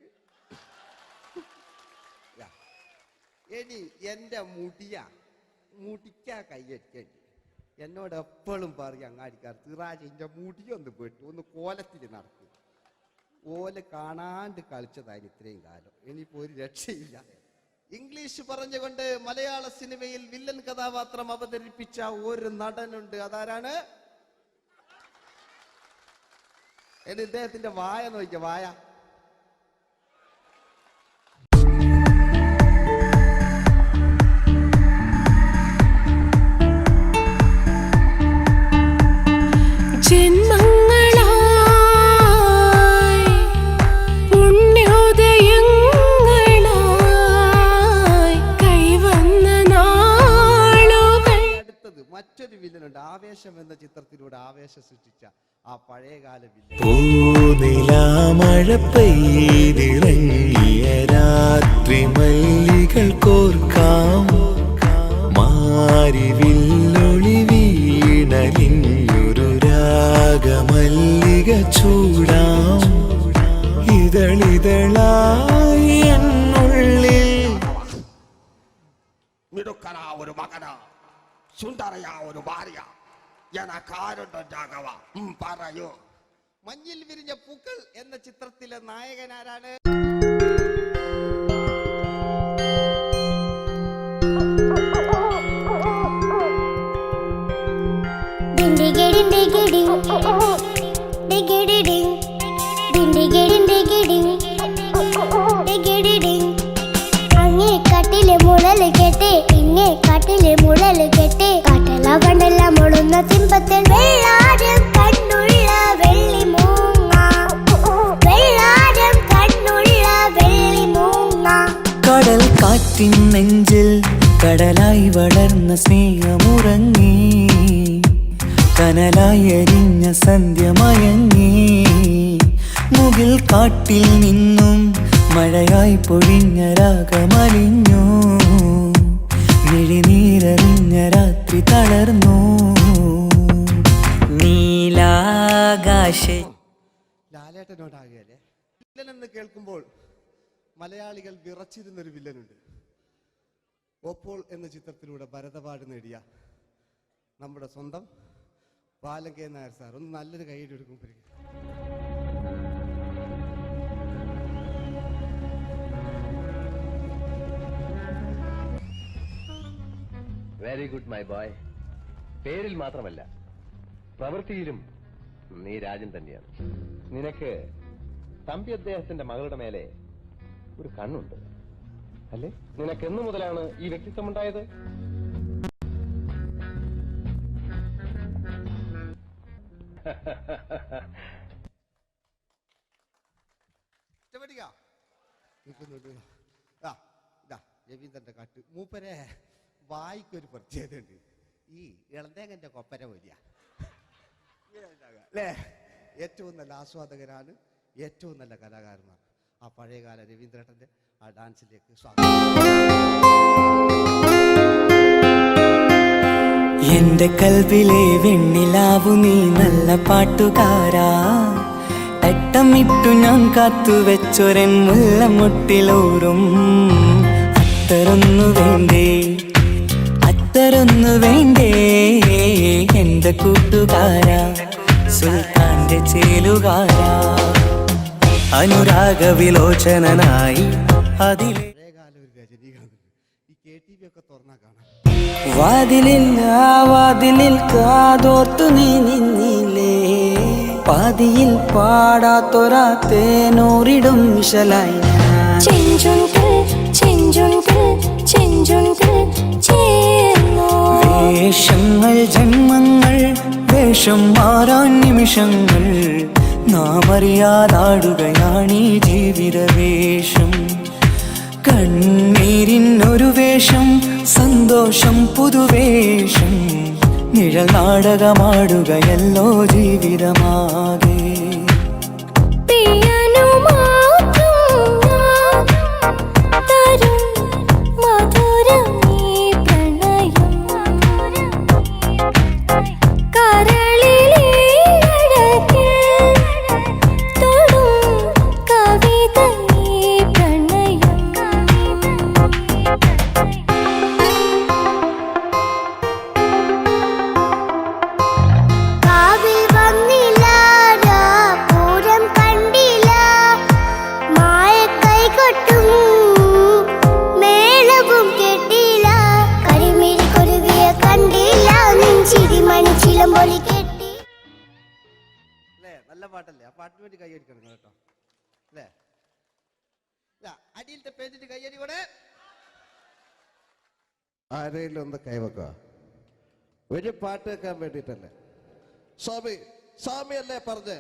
എടി എൻ്റെ മുടിക്കാ കയ്യേറ്റേണ്ടി എന്നോട് എപ്പോഴും പറയും അങ്ങാടിക്കാർ തിറാജിൻ്റെ മുടിയൊന്ന് പെട്ടു ഒന്ന് കോലത്തിൽ നടക്കും. ഓല് കാണാണ്ട് കളിച്ചതായിരുന്നു ഇത്രയും കാലം. ഇനിയിപ്പോൾ ഒരു രക്ഷയില്ല. ഇംഗ്ലീഷ് പറഞ്ഞുകൊണ്ട് മലയാള സിനിമയിൽ വില്ലൻ കഥാപാത്രം അവതരിപ്പിച്ച ഒരു നടനുണ്ട്. അതാരാണ്? ഇദ്ദേഹത്തിന്റെ വായ നോക്കിയ വായ. മറ്റൊരു വില്ലനുണ്ട്. ആവേശം എന്ന ചിത്രത്തിലൂടെ ആവേശം സൃഷ്ടിച്ച ആ പഴയകാല വില്ലൻ. പൂനിലാമഴ പെയ്തിറങ്ങിയ രാത്രി മല്ലികൾ കോർക്കാം മാരിവില്ലൊളി വീണലിഞ്ഞൊരു രാഗമല്ലിക ചൂടാം ഇതളിതളായി എന്നുള്ളിൽ മിടുക്കനാ ഒരു മകനാ, സുന്ദരയാ ഒരു ഭാര്യ, എനക്കാരുണ്ടോ രാഘവ പറയൂ. മഞ്ഞിൽ വിരിഞ്ഞ പൂക്കൾ എന്ന ചിത്രത്തിലെ നായകനാരാണ്? അങ്ങേ കട്ടിലെ മുളല് കെട്ടി ഇങ്ങേ കാട്ടിലെ മുഴല് കെട്ടി കാട്ടല കണ്ടല്ല മുളുന്ന സിംഹത്തിൽ വെള്ളാരം കണ്ണുള്ള വെള്ളിമൂങ്ങ വെള്ളാരം കണ്ണുള്ള വെള്ളിമൂങ്ങ. കടൽ കാറ്റിൻ നെഞ്ചിൽ കടലായി വളർന്ന സ്നേഹമുറങ്ങി കനലായി എരിഞ്ഞ സന്ധ്യ മയങ്ങി മുകിൽ കാട്ടിൽ നിന്നും മഴയായി പൊഴിഞ്ഞ രാഗമലിഞ്ഞു മിഴിനീരറിഞ്ഞ രാത്രി തളർന്നു നീലാകാശ. ലാലേട്ടനോടാകല്ലേ വില്ലൻ എന്ന് കേൾക്കുമ്പോൾ മലയാളികൾ വിറച്ചിരുന്നൊരു വില്ലനുണ്ട്. ഓപ്പോൾ എന്ന ചിത്രത്തിലൂടെ ഭരത് അവാർഡ് നേടിയ നമ്മുടെ സ്വന്തം ബാലകേ നായർ സാർ. ഒന്ന് നല്ലൊരു കൈയ്യടി എടുക്കുമ്പോൾ വെരി ഗുഡ് മൈ ബോയ്. പേരിൽ മാത്രമല്ല പ്രവൃത്തിയിലും നീ രാജൻ തന്നെയാണ്. നിനക്ക് തമ്പി അദ്ദേഹത്തിന്റെ മകളുടെ മേലെ ഒരു കണ്ണുണ്ട് അല്ലേ? നിനക്ക് എന്നു മുതലാണ് ഈ വ്യക്തിത്വം ഉണ്ടായത്? രവീന്ദ്രന്റെ കാട്ട് മൂപ്പരെ വായിക്കൊരു പ്രത്യേകതയുണ്ട്. ഈ ഇളന്തേങ്ങന്റെ കൊപ്പര വലിയ അല്ലേ? ഏറ്റവും നല്ല ആസ്വാദകരാണ്, ഏറ്റവും നല്ല കലാകാരന്മാർ. ആ പഴയകാല രവീന്ദ്രേട്ടന്റെ ആ ഡാൻസിലേക്ക് സ്വാഗതം. എന്റെ കൽവിലെ വെണ്ണിലാവു നീ നല്ല പാട്ടുകാരാ തട്ടമിട്ടു ഞാൻ കാത്തുവെച്ചൊരൻ മുല്ലമുട്ടിലോറും അത്തരൊന്നു വേണ്ടേ അത്തരൊന്നു വേണ്ടേ എന്റെ കൂട്ടുകാരാ സുൽത്താന്റെ ചേലുകാരാ അനുരാഗവിലോചനായി അതിലെ വാതിലിൽ ആ വാതിലിൽ കാതോർത്തു നീ നിന്നില്ലേ പാതിയിൽ പാടാത്തൊരാ തേനൂറിടും വിശലായി വേഷങ്ങൾ ജന്മങ്ങൾ വേഷം മാറാൻ നിമിഷങ്ങൾ നാം അറിയാതാടുകയാണീ ജീവിത വേഷം കണ്ണീരിനൊരു വേഷം, സന്തോഷം പുതുവേഷം, നിഴൽ നാടകമാടുകയല്ലോ ജീവിതമാകെ. നല്ല പാട്ടല്ലേ? ആ പാട്ടിന് വേണ്ടി കൈയടിക്കണം കേട്ടോ അല്ലേ? അടിയിലത്തെ പേജിന്റെ കൈയടി കൂടെ ആരെങ്കിലും ഒന്ന് കൈവക്കുക. ഒരു പാട്ട് വെക്കാൻ വേണ്ടിട്ടല്ലേ? സ്വാമിയല്ലേ പറഞ്ഞ്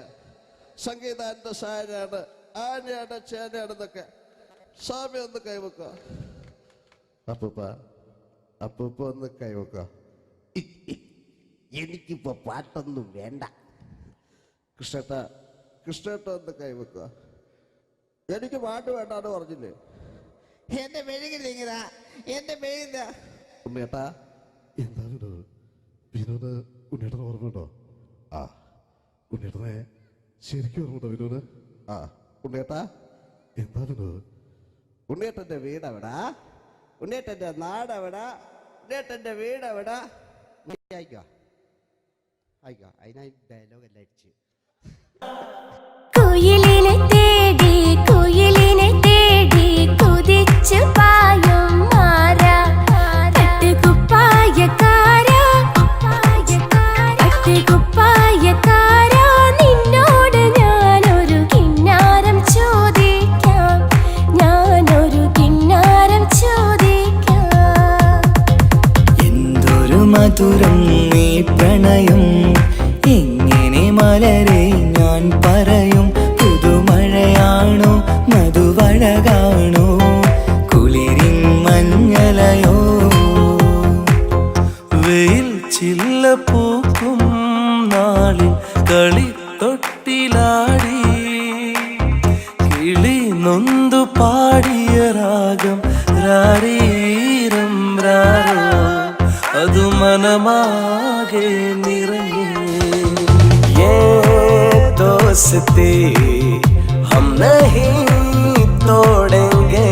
സംഗീതം എന്റെ സാരാണ്, ആനയാണ്, ചേനയാണെന്നൊക്കെ. സ്വാമി ഒന്ന് കൈവക്കുക. അപ്പൂപ്പ ഒന്ന് കൈവക്കുക. എനിക്കിപ്പോ പാട്ടൊന്നും വേണ്ട. കൃഷ്ണേട്ട ഒന്ന് കൈവക്കുക. എനിക്ക് പാട്ട് വേണ്ടാന്ന് പറഞ്ഞില്ലേ? എന്റെ മെഴുകില്ല, എന്റെ മെഴുകില്ല. ഉണ്ണേട്ടാ എന്താ വിനോദ്? ഉണ്ണേട്ടന് ഓർമ്മയുണ്ടോ? ആ ഉണ്ണേട്ടനെ ശരിക്കും ഓർമ്മയുണ്ടോ വിനോദ്? ആ ഉണ്ണേട്ടാ എന്താ വിനോദ്? ഉണ്ണേട്ടന്റെ വീടെവിടാ? ഉണ്ണേട്ടന്റെ നാടെവിടാ? ഉണ്ണേട്ടന്റെ വീടെവിടാ? ആയിക്കോ അതിനായി ഡയലോഗ് എല്ലാം അടിച്ച്. കുയിലിനെ തേടി കുതിച്ചു പായും മാറാ, പട്ടുകുപ്പായക്കാരാ നിന്നോട് ഞാനൊരു കിന്നാരം ചോദിക്കാം, എന്തൊരു മധുരം നീ പ്രണയം, എങ്ങനെ മലരെ ഞാൻ പറയും. പുതുമഴയാണോ മധുവഴകാണോ കുളിരിൻ മഞ്ഞലയോ? വെയിൽ ചില്ല പൂക്കും നാളിൽ കളി തൊട്ടിലാടി, കിളി നൊന്തു പാടിയ രാഗം രാരീരം രാരോ, അത് മനമാകെ നിറഞ്ഞു. दोस्ती हम नहीं तोड़ेंगे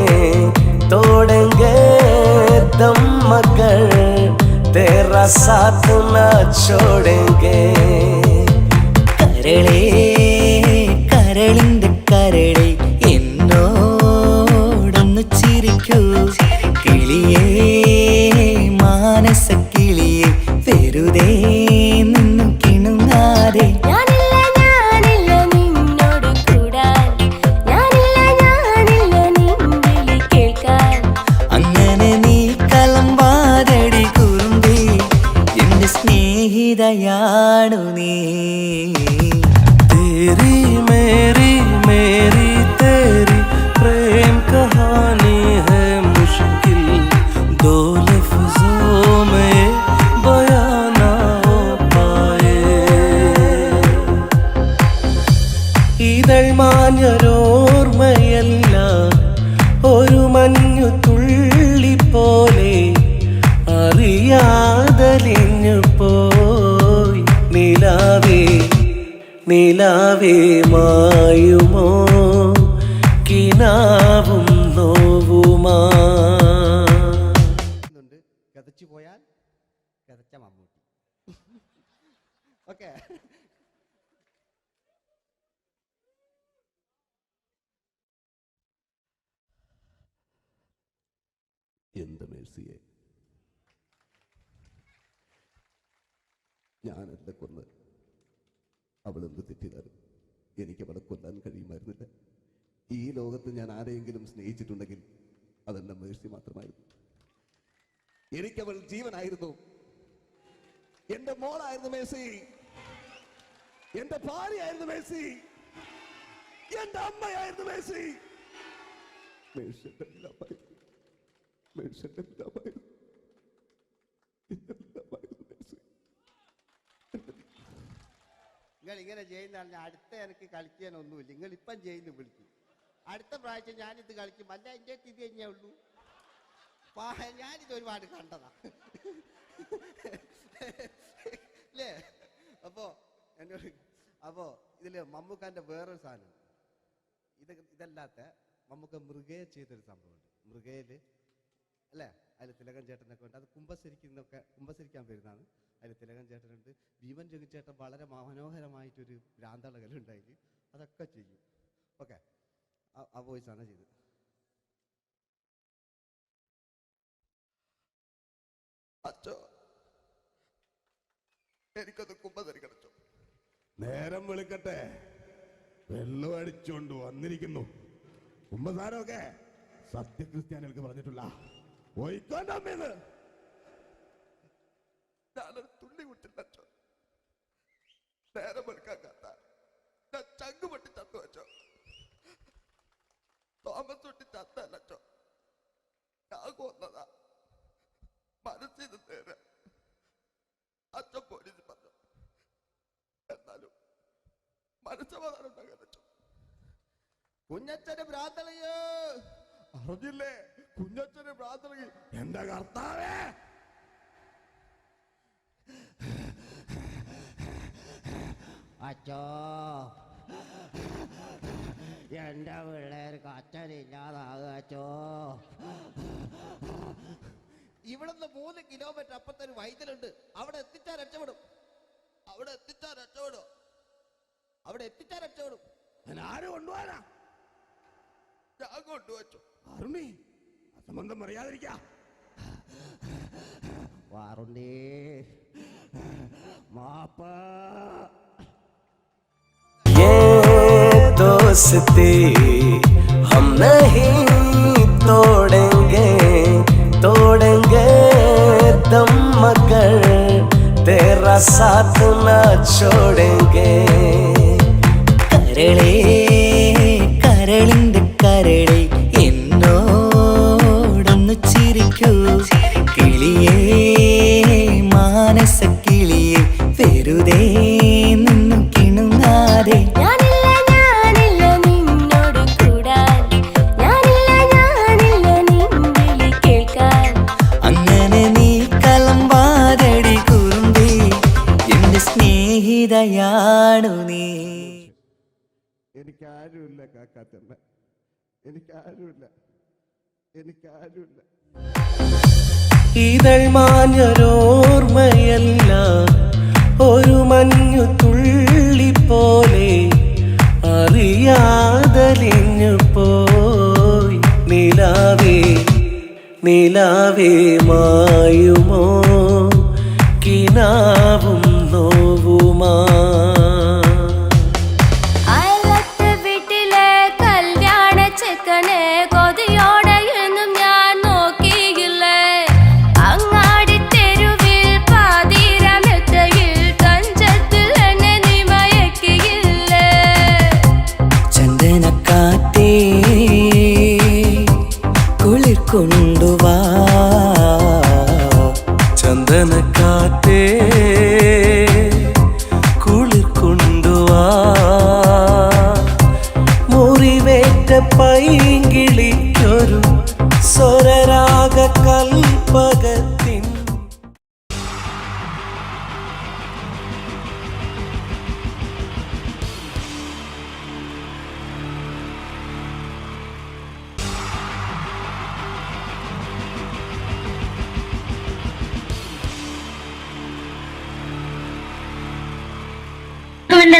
दम मगर तेरा साथ न छोड़ेंगे. കരളിന്റെ കരളെ എന്നോടൊന്ന് ചിരിക്കൂ, കിളിയേ മാനസ കിളിയെ വെറുതെ നിന്നു കിണുങ്ങാതെ. സ്നേഹിതയാണു നീ. തേരി മേരി മേരി തേരി പ്രേം കഹാനി ഹൈ മുഷ്കിൽ, ദോ ലഫ്സോ മേ ബയാൻ നാ ഹോ പായേ. ഇതൾ മാഞ്ഞൊരോർമ്മയല്ല, ഒരു മഞ്ഞു തുള്ളി പോലെ അറിയാതലിഞ്ഞു പോയി. നിലാവേ മായുമോ കിനാവും നോവുമാ. കഥച്ചു പോയാൽ കഥച്ച മമ്മൂട്ടി. ഓക്കെ എന്ത് മേഴ്സിയെ ഞാനല്ല കൊന്ന്, അവളെന്ത് തെറ്റിയതാലും എനിക്ക് അവളെ കൊല്ലാൻ കഴിയുമായിരുന്നില്ല. ഈ ലോകത്ത് ഞാൻ ആരെയെങ്കിലും സ്നേഹിച്ചിട്ടുണ്ടെങ്കിൽ അതെന്റെ മേഴ്സി മാത്രമായിരുന്നു. എനിക്കവൾ ജീവനായിരുന്നു, എന്റെ മോളായിരുന്നു മേഴ്സി, എന്റെ ഭാര്യയായിരുന്നു മേഴ്സി, എന്റെ അമ്മയായിരുന്നു മേഴ്സി. നിങ്ങൾ ഇങ്ങനെ ചെയ്യുന്ന അടുത്ത എനിക്ക് കളിക്കാനൊന്നുമില്ല. നിങ്ങൾ ഇപ്പം ചെയ്യുന്നു വിളിക്കും. അടുത്ത പ്രാവശ്യം ഞാനിത് കളിക്കും. അല്ല എൻ്റെ ഇത് കഴിഞ്ഞേ ഉള്ളൂ. ഞാനിത് ഒരുപാട് കണ്ടതാ അല്ലേ? അപ്പോ ഇതില് മമ്മൂക്കാന്റെ വേറൊരു സാധനം, ഇതല്ലാത്ത മമ്മൂക്ക മൃഗയെ ചെയ്തൊരു സംഭവമുണ്ട്. മൃഗയില് അല്ലേ, അതിൽ തിലകൻ ചേട്ടനൊക്കെ ഉണ്ട്. അത് കുമ്പസരിക്കാൻ വരുന്നതാണ്. അതിൽ തിലകൻ ചേട്ടനുണ്ട്, ഭീമൻ രഘു ചേട്ടൻ വളരെ മനോഹരമായിട്ടൊരു ഭ്രാന്തളകലുണ്ടായി. അതൊക്കെ ചെയ്യും. ഓക്കെ, ആ വോയിസാണ് ചെയ്തത്. അച്ചോ, എനിക്കൊന്ന് കുമ്പസരിക്കണച്ചോ. നേരം വെളുക്കട്ടെ, വെള്ളം അടിച്ചുകൊണ്ട് വന്നിരിക്കുന്നു. കുമ്പസാരമൊക്കെ സത്യക്രിസ്ത്യാനികൾക്ക് പറഞ്ഞിട്ടില്ല. പോയിക്കോണ്ടമ്മേന്ന് ഞാനൊരു തുള്ളി കുട്ടില്ലച്ചോ. നേരം വെളുക്കാൻ കാത്ത ഞാൻ ചങ്ക് പൊട്ടി ചത്തു വെച്ചോ. തോമസ് തൊട്ടി ചത്തല്ലച്ചോ, ഞാൻ കൊന്നതാ. മനസ്സിന് നേരെ അച്ഛൻ പോലീസ് പറഞ്ഞു. എന്നാലും മനസ്സമാധാനം ഉണ്ടാകാനോ. കുഞ്ഞച്ഛന് ഭ്രാന്തളയോ അറിഞ്ഞില്ലേ? കുഞ്ഞച്ഛന് പ്രാർത്ഥന. എന്റെ കർത്താവേ, അച്ചോ, എന്റെ പിള്ളേർക്ക് അച്ഛനില്ലാതാകുക അച്ചോ. ഇവിടുന്ന് 3 കിലോമീറ്റർ അപ്പുറത്തെ ഒരു വൈദ്യുണ്ട്. അവിടെ എത്തിച്ചാൽ രക്ഷപ്പെടും. ആര് കൊണ്ടുപോകാനാ? ഞാൻ കൊണ്ടുവച്ചു. അരുണി, അസംബന്ധം പറയാതിരിക്കാ. വാറുണ്ടേ മാപ്പ. दोस्ती हम नहीं तोड़ेंगे, तोड़ेंगे दम मगर तेरा साथ ना छोड़ेंगे. കരളേ കരളിന്റെ കരളെ എന്നോടൊന്നു ചിരിക്കൂ. കിളിയേ മാനസ കിളിയെ വെറുതെ നിന്നു കിണുങ്ങാതെ. അങ്ങനെ നീ കലമ്പാതടി കുറുമ്പി, എന്റെ സ്നേഹിതയാണു നീ. എനിക്കാരുമില്ല കാക്കാത്തമ്മ, എനിക്കാരുമില്ല. ഇതൾ മാഞ്ഞൊരോർമ്മയല്ല, ഒരു മഞ്ഞു തുള്ളി പോലെ അറിയാതലിഞ്ഞു പോയി. നിലാവേ നിലാവേ മായുമോ കിനാവും നോവുമാ. കൊതിയോടെ എന്നും ഞാൻ നോക്കിയില്ലേ. അങ്ങാടി തെരുവിൽ പാതിരാമെത്തയിൽ തഞ്ചത്തിൽ എന്നെ നീ മയക്കിയില്ലേ. ചന്ദനക്കാറ്റേ കുളിർ കൊണ്ടുവാ, ചന്ദനക്കാറ്റേ കുളിർ കൊണ്ടുവാ. മുറിവേറ്റ പൈങ്കിളിക്കൊരു സ്വരരാഗ കൽപ്പകത്തിൻ.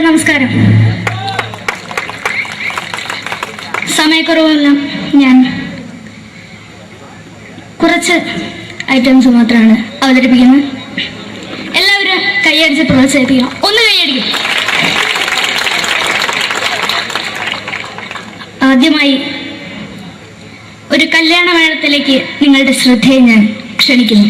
നമസ്കാരം. സമയക്കുറവെല്ലാം ഞാൻ കുറച്ച് ഐറ്റംസ് മാത്രമാണ് അവതരിപ്പിക്കുന്നത്. എല്ലാവരും കൈയടിച്ച് പ്രോത്സാഹിപ്പിക്കണം. ഒന്ന് കൈയടിക്കും. ആദ്യമായി ഒരു കല്യാണ മേളത്തിലേക്ക് നിങ്ങളുടെ ശ്രദ്ധയെ ഞാൻ ക്ഷണിക്കുന്നു.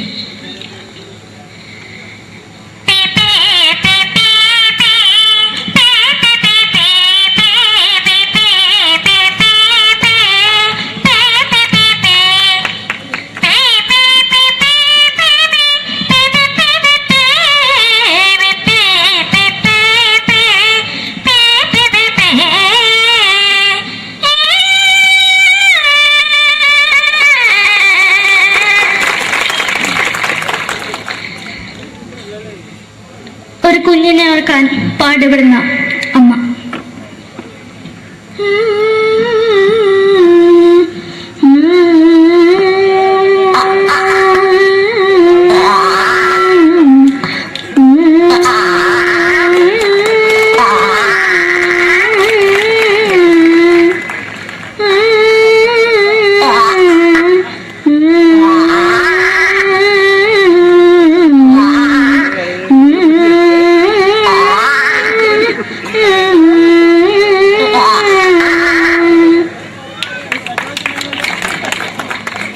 പാടുപെടുന്ന അമ്മ.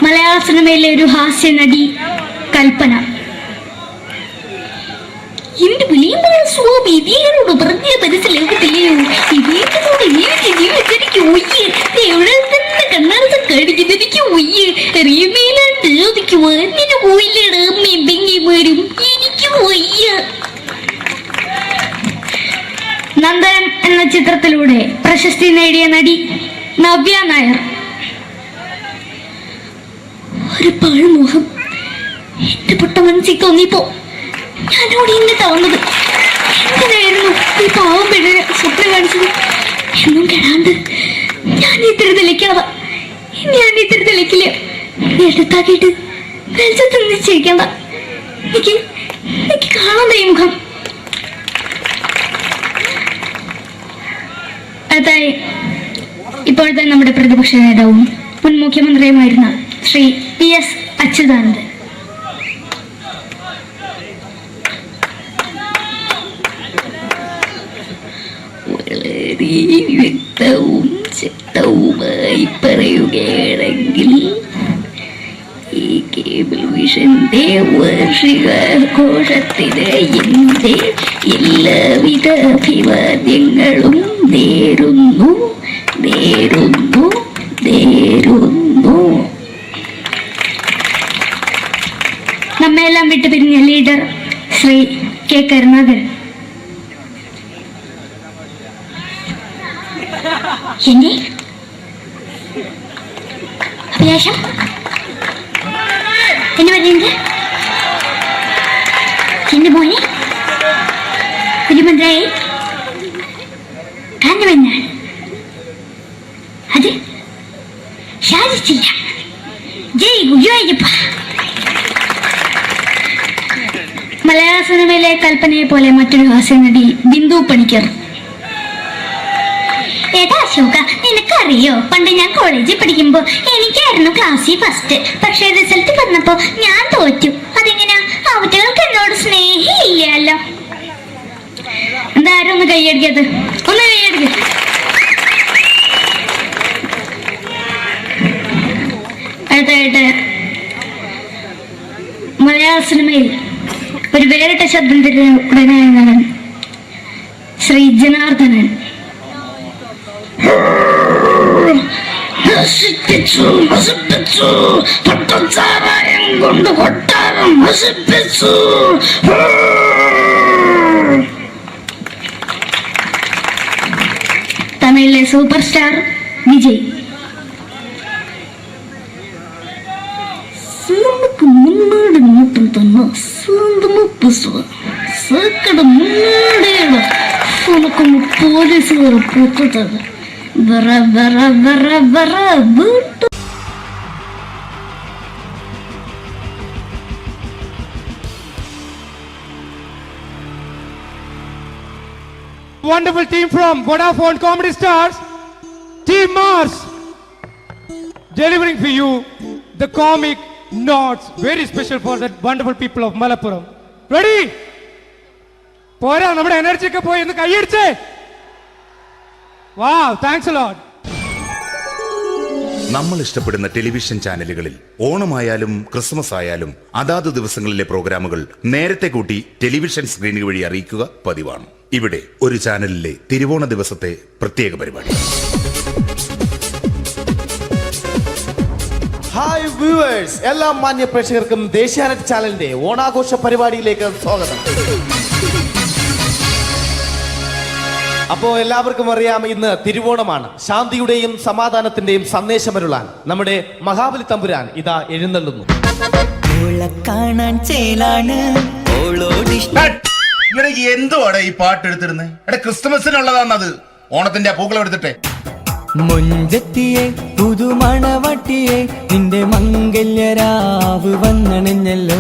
മലയാള സിനിമയിലെ ഒരു ഹാസ്യ നടി കൽപ്പന. എന്റെ വിളിയമ്പല സ്വാമി ഇതിനോട് പറഞ്ഞ മനസ്സിലാകത്തില്ലയോ? ഇതിനോട് ജീവിതത്തിലേക്ക് ഒയ്യ് എവിടെ തന്നെ കണ്ണാടത്ത് കാണിക്കുന്നത് എനിക്ക് ഒയ്യ് അറിയമേലാണ്ട് ചോദിക്ക് വന്നിന് പോയില്ലേടാ അമ്മയും പെങ്ങിമാരും എനിക്ക് ഒയ്യ. നന്ദനം എന്ന ചിത്രത്തിലൂടെ പ്രശസ്തി നേടിയ നടി നവ്യ നായർ. ഒരു പഴമുഖം എന്റെ പൊട്ട മനസ്സിൽ തോന്നിയപ്പോ ഞാനോട് ഇങ്ങോട്ടാ വന്നത്. എന്തിനായിരുന്നു ഈ പാവം പെണ്ണിനെ സ്വപ്നം കാണിച്ചത്? എന്നും കെടാണ്ട് ഞാൻ ഇത്തിരി തെളിക്കാതെ എടുത്താക്കിയിട്ട് വെളിച്ചത്ത് നിശ്ചയിക്കണ്ട. എനിക്ക് കാണാൻ ഈ മുഖം. അതായി ഇപ്പോഴത്തെ നമ്മുടെ പ്രതിപക്ഷ നേതാവും മുൻ മുഖ്യമന്ത്രിയുമായിരുന്ന ശ്രീ PS അച്യുതാനന്ദൻ. വളരെ വ്യക്തവും ശക്തവുമായി പറയുകയാണെങ്കിൽ ഈ കേബിൾ വിഷന്റെ വാർഷികാഘോഷത്തിന് എന്റെ എല്ലാവിധ അഭിവാദ്യങ്ങളും നേരുന്നു. നമ്മെല്ലാം വിട്ടുപിരിഞ്ഞ ലീഡർ ശ്രീ K. കരുണാകരൻ. എന്റെ അഭിലാഷം എന്നെ പറയുന്നത് എന്റെ മോനെ തിരുമന്ത്രായി കാണുമെന്നാണ്. അത് സാധിച്ചില്ല. ജയ് ഗുരുവായൂരപ്പ. മലയാള സിനിമയിലെ കൽപ്പനയെ പോലെ മറ്റൊരു ഹാസ്യ നടി ബിന്ദു പണിക്കർ. ഏട്ടാ അശോക, നിനക്കറിയോ പണ്ട് ഞാൻ കോളേജിൽ പഠിക്കുമ്പോ എനിക്കായിരുന്നു ക്ലാസ്സിൽ ഫസ്റ്റ്. പക്ഷെ റിസൾട്ട് വന്നപ്പോ ഞാൻ തോറ്റു. അതെങ്ങനെയാ? അവറ്റകൾക്ക് എന്നോട് സ്നേഹമില്ലല്ലോ. എന്തായാലും ഒന്ന് കൈയടിക്കത്, ഒന്ന് കൈയടിക്ക. അടുത്തായിട്ട് മലയാള സിനിമയിൽ ഒരു വേറിട്ട ശബ്ദം തിരികെ നടൻ ശ്രീ ജനാർദ്ദനൻ. കൊണ്ട് കൊട്ടാരം നശിപ്പിച്ചു. തമിഴിലെ സൂപ്പർ സ്റ്റാർ വിജയ്. മുന്നോടി നോട്ടം തന്നെ സ്വന്തം സക്കട മുന്നോടിയാണ് പോലീസുകാർ പൂത്തത്. Wonderful team from Vodafone Comedy Stars, Team Mars, delivering for you the comic notes, very special for the wonderful people of Malappuram. Ready? പോരാ, നമ്മുടെ എനർജി ഒക്കെ പോയി ഒന്ന് കൈയടിച്ചേ. Wow, thanks a lot. നമ്മൾ ഇഷ്ടപ്പെടുന്ന ടെലിവിഷൻ ചാനലുകളിൽ ഓണമായാലും ക്രിസ്മസ് ആയാലും അതാത് ദിവസങ്ങളിലെ പ്രോഗ്രാമുകൾ നേരത്തെ കൂട്ടി ടെലിവിഷൻ സ്ക്രീനുകൾ വഴി അറിയിക്കുക പതിവാണ്. ഇവിടെ ഒരു ചാനലിലെ തിരുവോണ ദിവസത്തെ പ്രത്യേക പരിപാടി. ഹായ് വ്യൂവേഴ്സ്, എല്ലാ മാന്യ പ്രേക്ഷകർക്കും ദേശീയാനെറ്റ് ചാനലിന്റെ ഓണാഘോഷ പരിപാടിയിലേക്ക് സ്വാഗതം. അപ്പോൾ എല്ലാവർക്കും അറിയാം, ഇന്ന് തിരുവോണമാണ്. ശാന്തിയുടെയും സമാധാനത്തിന്റെയും സന്ദേശമരുളാൻ നമ്മുടെ മഹാബലി തമ്പുരാൻ ഇതാ എഴുന്നള്ളുന്നു. ഇവിടെ എന്തുവാടെ ഈ പാട്ട് എടുത്തിരുന്നത്? എടാ ക്രിസ്മസിനുള്ളതാണത്. ഓണത്തിന്റെ പൂക്കളം എടുത്തിട്ടെ. മുഞ്ചത്തിയെ പുതുമണവട്ടിയെ നിന്റെ മംഗല്യരാവ് വന്നണഞ്ഞല്ലോ.